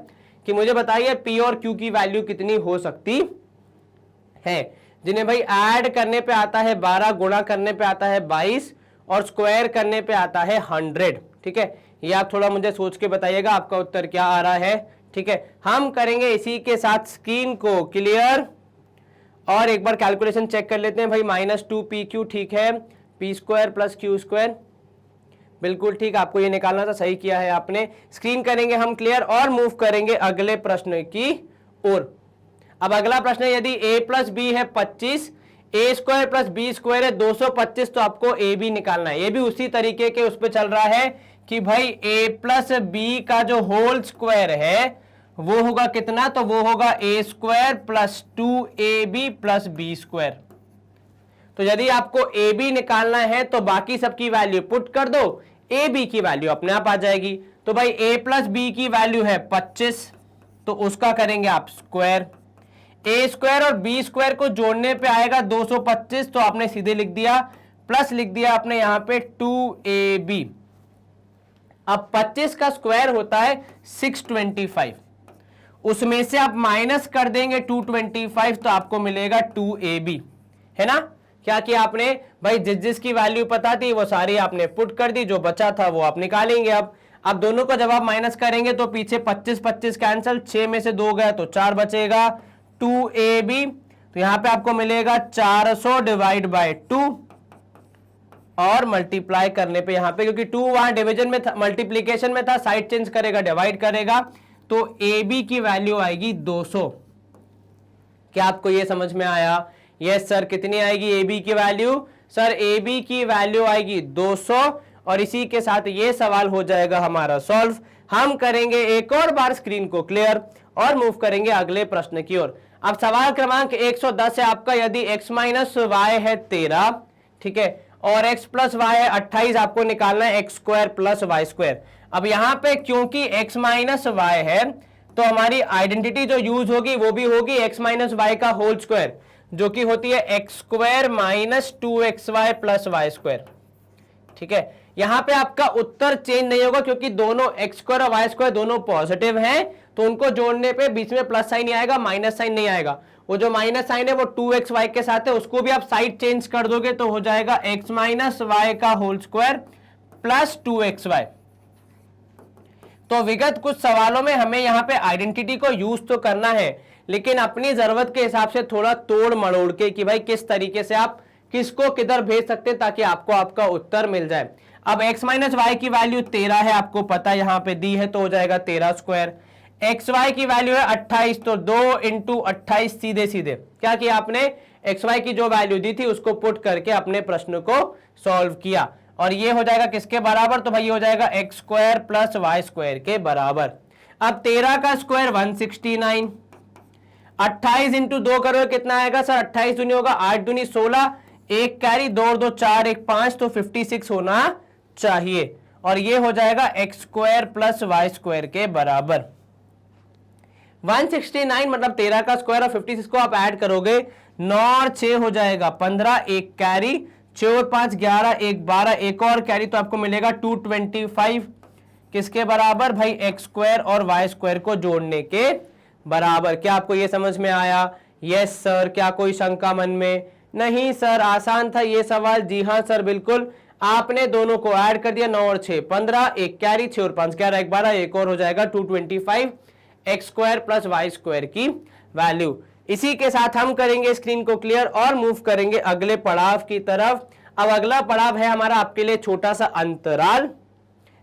कि मुझे बताइए पी और क्यू की वैल्यू कितनी हो सकती है, जिन्हें भाई ऐड करने पे आता है 12, गुणा करने पे आता है 22 और स्क्वायर करने पे आता है 100। ठीक है, ये आप थोड़ा मुझे सोच के बताइएगा आपका उत्तर क्या आ रहा है। ठीक है, हम करेंगे इसी के साथ स्क्रीन को क्लियर और एक बार कैलकुलेशन चेक कर लेते हैं भाई। -2 पी क्यू ठीक है, P square plus Q square बिल्कुल ठीक, आपको ये निकालना था, सही किया है आपने। स्क्रीन करेंगे हम क्लियर और मूव करेंगे अगले प्रश्न की ओर। अब अगला प्रश्न है यदि a प्लस बी है 25, ए स्क्वायर प्लस बी स्क्वायर है 225, तो आपको ए बी निकालना है। ये भी उसी तरीके के उस पर चल रहा है कि भाई a प्लस बी का जो होल स्क्वायर है वो होगा कितना, तो वो होगा a square plus 2ab plus B square. तो यदि आपको ए बी निकालना है तो बाकी सबकी वैल्यू पुट कर दो, ए बी की वैल्यू अपने आप आ जाएगी। तो भाई a प्लस बी की वैल्यू है 25, तो उसका करेंगे आप स्क्वायर। ए स्क्वायर और बी स्क्वायर को जोड़ने पे आएगा 225, तो आपने सीधे लिख दिया, प्लस लिख दिया आपने यहां पे 2ab। अब 25 का स्क्वायर होता है 625, उसमें से आप माइनस कर देंगे 225 तो आपको मिलेगा 2ab, है ना। क्या किया आपने भाई, जिस जिसकी वैल्यू पता थी वो सारी आपने पुट कर दी, जो बचा था वो आप निकालेंगे। अब दोनों का जब आप माइनस करेंगे तो पीछे 25 25 कैंसिल, 6 में से 2 गया तो 4 बचेगा, 2ab। तो यहां पे आपको मिलेगा 400 डिवाइड बाय 2 और मल्टीप्लाई करने पे यहां पे, क्योंकि 2 वहां डिवीजन में था, मल्टीप्लीकेशन में था, साइड चेंज करेगा डिवाइड करेगा, तो ab की वैल्यू आएगी 200। क्या आपको यह समझ में आया? Yes sir. कितनी आएगी ए बी की वैल्यू? सर ए बी की वैल्यू आएगी 200 और इसी के साथ ये सवाल हो जाएगा हमारा सॉल्व। हम करेंगे एक और बार स्क्रीन को क्लियर और मूव करेंगे अगले प्रश्न की ओर। अब सवाल क्रमांक 110 है आपका, यदि x माइनस वाई है 13, ठीक है, और x प्लस वाई है 28, आपको निकालना है x square plus Y square. अब यहां पे क्योंकि x माइनस वाई है तो हमारी आइडेंटिटी जो यूज होगी वो भी होगी x माइनस वाई का होल स्क्वायर, जो कि होती है x square minus 2xy plus Y square. ठीक है, यहां पे आपका उत्तर चेंज नहीं होगा क्योंकि दोनों एक्स स्क्वायर और वाई स्क्वायर दोनों पॉजिटिव हैं, तो उनको जोड़ने पे बीच में प्लस साइन ही आएगा, माइनस साइन नहीं आएगा। वो जो माइनस साइन है वो 2xy के साथ है, उसको भी आप साइड चेंज कर दोगे तो हो जाएगा x माइनस वाई का होल स्क्वायर प्लस 2xy। तो विगत कुछ सवालों में हमें यहां पे आइडेंटिटी को यूज तो करना है, लेकिन अपनी जरूरत के हिसाब से थोड़ा तोड़ मड़ोड़ के कि भाई किस तरीके से आप किसको किधर भेज सकते हैं ताकि आपको आपका उत्तर मिल जाए। अब x माइनस वाई की वैल्यू 13 है, आपको पता यहां पे दी है, तो हो जाएगा 13 स्क्वायर। एक्स वाई की वैल्यू है 28, तो 2 इंटू 28 सीधे सीधे क्या किया आपने, एक्स वाई की जो वैल्यू दी थी उसको पुट करके अपने प्रश्न को सॉल्व किया, और ये हो जाएगा किसके बराबर, तो भाई ये हो जाएगा X square plus Y square के बराबर। अब 13 का स्क्वायर 169, 28 इंटू 2 करोगे कितना आएगा सर, 28 दूनी होगा 8 दूनी 16, एक कैरी 2 2 4 1 5, तो 56 होना चाहिए, और ये हो जाएगा X square plus Y square के बराबर। 169 मतलब 13 का स्क्वायर और 56 को आप ऐड करोगे, 9 और 6 हो जाएगा 15, एक कैरी, 6 और 5 11, एक 12, एक और कैरी, तो आपको मिलेगा 225 किसके बराबर भाई, एक्स स्क्वायर और वाई स्क्वायर को जोड़ने के बराबर। क्या आपको यह समझ में आया? Yes sir. क्या कोई शंका मन में? नहीं सर, आसान था ये सवाल। जी हाँ सर, बिल्कुल, आपने दोनों को ऐड कर दिया, 9 और 6 15, एक कैरी, 6 और 5 11, एक 12, एक और हो जाएगा 225 X square plus Y square की वैल्यू। इसी के साथ हम करेंगे स्क्रीन को क्लियर और मूव करेंगे अगले पड़ाव की तरफ। अब अगला पड़ाव है हमारा आपके लिए छोटा सा अंतराल,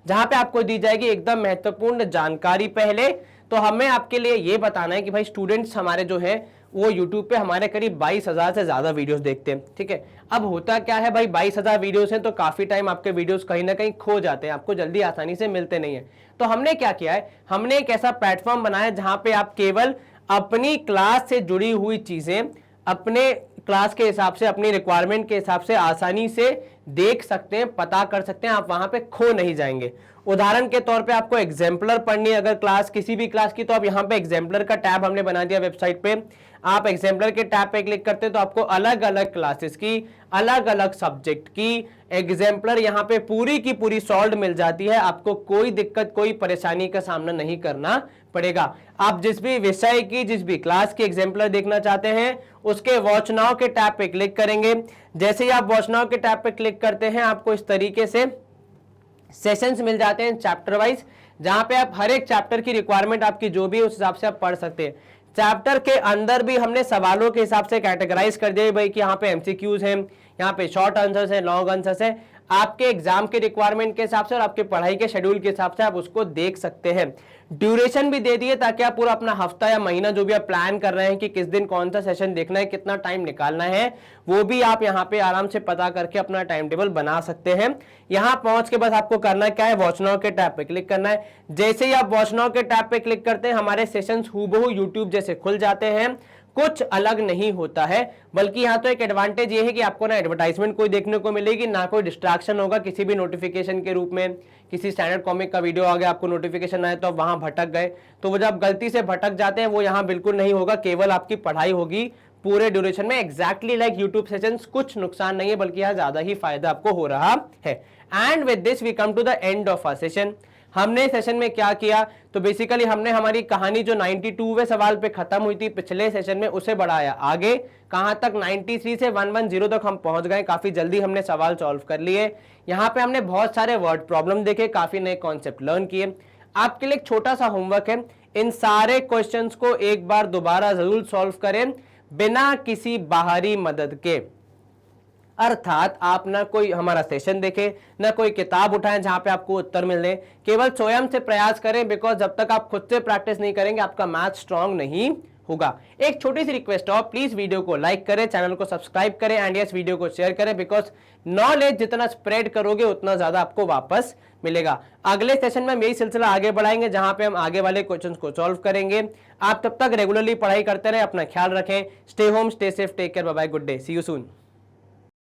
जहां पे आपको दी जाएगी एकदम महत्वपूर्ण जानकारी। पहले तो हमें आपके लिए ये बताना है कि भाई स्टूडेंट्स हमारे जो है वो YouTube पे हमारे करीब 22,000 से ज्यादा वीडियोस देखते हैं, ठीक है। अब होता क्या है भाई, 22,000 वीडियोस हैं तो काफी टाइम आपके वीडियोस कहीं ना कहीं खो जाते हैं, आपको जल्दी आसानी से मिलते नहीं है। तो हमने क्या किया है, हमने एक ऐसा प्लेटफॉर्म बनाया जहां पे आप केवल अपनी क्लास से जुड़ी हुई चीजें अपने क्लास के हिसाब से, अपनी रिक्वायरमेंट के हिसाब से आसानी से देख सकते हैं, पता कर सकते हैं, आप वहां पे खो नहीं जाएंगे। उदाहरण के तौर पे आपको एग्जाम्पलर पढ़नी है अगर क्लास किसी भी क्लास की, तो आप यहाँ पे एग्जाम्पलर का टैब हमने बना दिया वेबसाइट पे। आप एग्जाम्पलर के टैब पे क्लिक करते हैं तो आपको अलग अलग क्लासेस की, अलग अलग सब्जेक्ट की एग्जाम्पलर यहाँ पे पूरी की पूरी सॉल्व मिल जाती है। आपको कोई दिक्कत, कोई परेशानी का सामना नहीं करना पड़ेगा। आप जिस भी विषय की, जिस भी क्लास की एग्जाम्पलर देखना चाहते हैं उसके वॉच नाउ के टैब पे क्लिक करेंगे। जैसे ही आप वॉच नाउ के टैब पे क्लिक करते हैं आपको इस तरीके से सेशंस मिल जाते हैं चैप्टर वाइज, जहां पे आप हर एक चैप्टर की रिक्वायरमेंट आपकी जो भी है उस हिसाब से आप पढ़ सकते हैं। चैप्टर के अंदर भी हमने सवालों के हिसाब से कैटेगराइज कर दिया भाई कि यहाँ पे एमसीक्यूज हैं, यहाँ पे शॉर्ट आंसर्स हैं, लॉन्ग आंसर्स हैं। आपके एग्जाम के रिक्वायरमेंट के हिसाब से और आपके पढ़ाई के शेड्यूल के हिसाब से आप उसको देख सकते हैं। ड्यूरेशन भी दे दिए ताकि आप पूरा अपना हफ्ता या महीना जो भी आप प्लान कर रहे हैं कि किस दिन कौन सा सेशन देखना है, कितना टाइम निकालना है, वो भी आप यहाँ पे आराम से पता करके अपना टाइम टेबल बना सकते हैं। यहाँ पहुंच के बस आपको करना क्या है, वॉच नाउ के टैब पे क्लिक करना है। जैसे ही आप वॉच नाउ के टैब पे क्लिक करते हैं हमारे सेशंस हूबहू यूट्यूब जैसे खुल जाते हैं, कुछ अलग नहीं होता है। बल्कि यहाँ तो एक एडवांटेज ये है कि आपको ना एडवर्टाइजमेंट कोई देखने को मिलेगी, ना कोई डिस्ट्रैक्शन होगा किसी भी नोटिफिकेशन के रूप में। किसी स्टैंडर्ड कॉमिक का वीडियो आ गया, आपको नोटिफिकेशन आए तो आप वहां भटक गए, तो वो जब गलती से भटक जाते हैं वो यहाँ बिल्कुल नहीं होगा। केवल आपकी पढ़ाई होगी पूरे ड्यूरेशन में, एग्जैक्टली लाइक यूट्यूब सेशंस। कुछ नुकसान नहीं है बल्कि यहाँ ज्यादा ही फायदा आपको हो रहा है। And with this we come to the end of our session. हमने सेशन में क्या किया, तो बेसिकली हमने हमारी कहानी जो 92वें सवाल पे खत्म हुई थी पिछले सेशन में उसे बढ़ाया आगे। कहां तक, 93 से 110 तक हम पहुंच गए। काफी जल्दी हमने सवाल सॉल्व कर लिए। यहाँ पे हमने बहुत सारे वर्ड प्रॉब्लम देखे, काफी नए कॉन्सेप्ट लर्न किए। आपके लिए एक छोटा सा होमवर्क है, इन सारे क्वेश्चंस को एक बार दोबारा जरूर सॉल्व करें बिना किसी बाहरी मदद के। अर्थात आप ना कोई हमारा सेशन देखें, ना कोई किताब उठाएं जहां पे आपको उत्तर मिल रहे, केवल स्वयं से प्रयास करें। बिकॉज जब तक आप खुद से प्रैक्टिस नहीं करेंगे आपका मैथ स्ट्रांग नहीं होगा। एक छोटी सी रिक्वेस्ट है, प्लीज वीडियो को लाइक करें, चैनल को सब्सक्राइब करें एंड यस वीडियो को शेयर करें। बिकॉज नॉलेज जितना स्प्रेड करोगे उतना ज्यादा आपको वापस मिलेगा। अगले सेशन में हम यही सिलसिला आगे बढ़ाएंगे जहां पे हम आगे वाले क्वेश्चंस को सॉल्व करेंगे। आप तब तक रेगुलरली पढ़ाई करते रहे, अपना ख्याल रखें। Stay home, stay safe, take care, bye bye, good day, see you soon.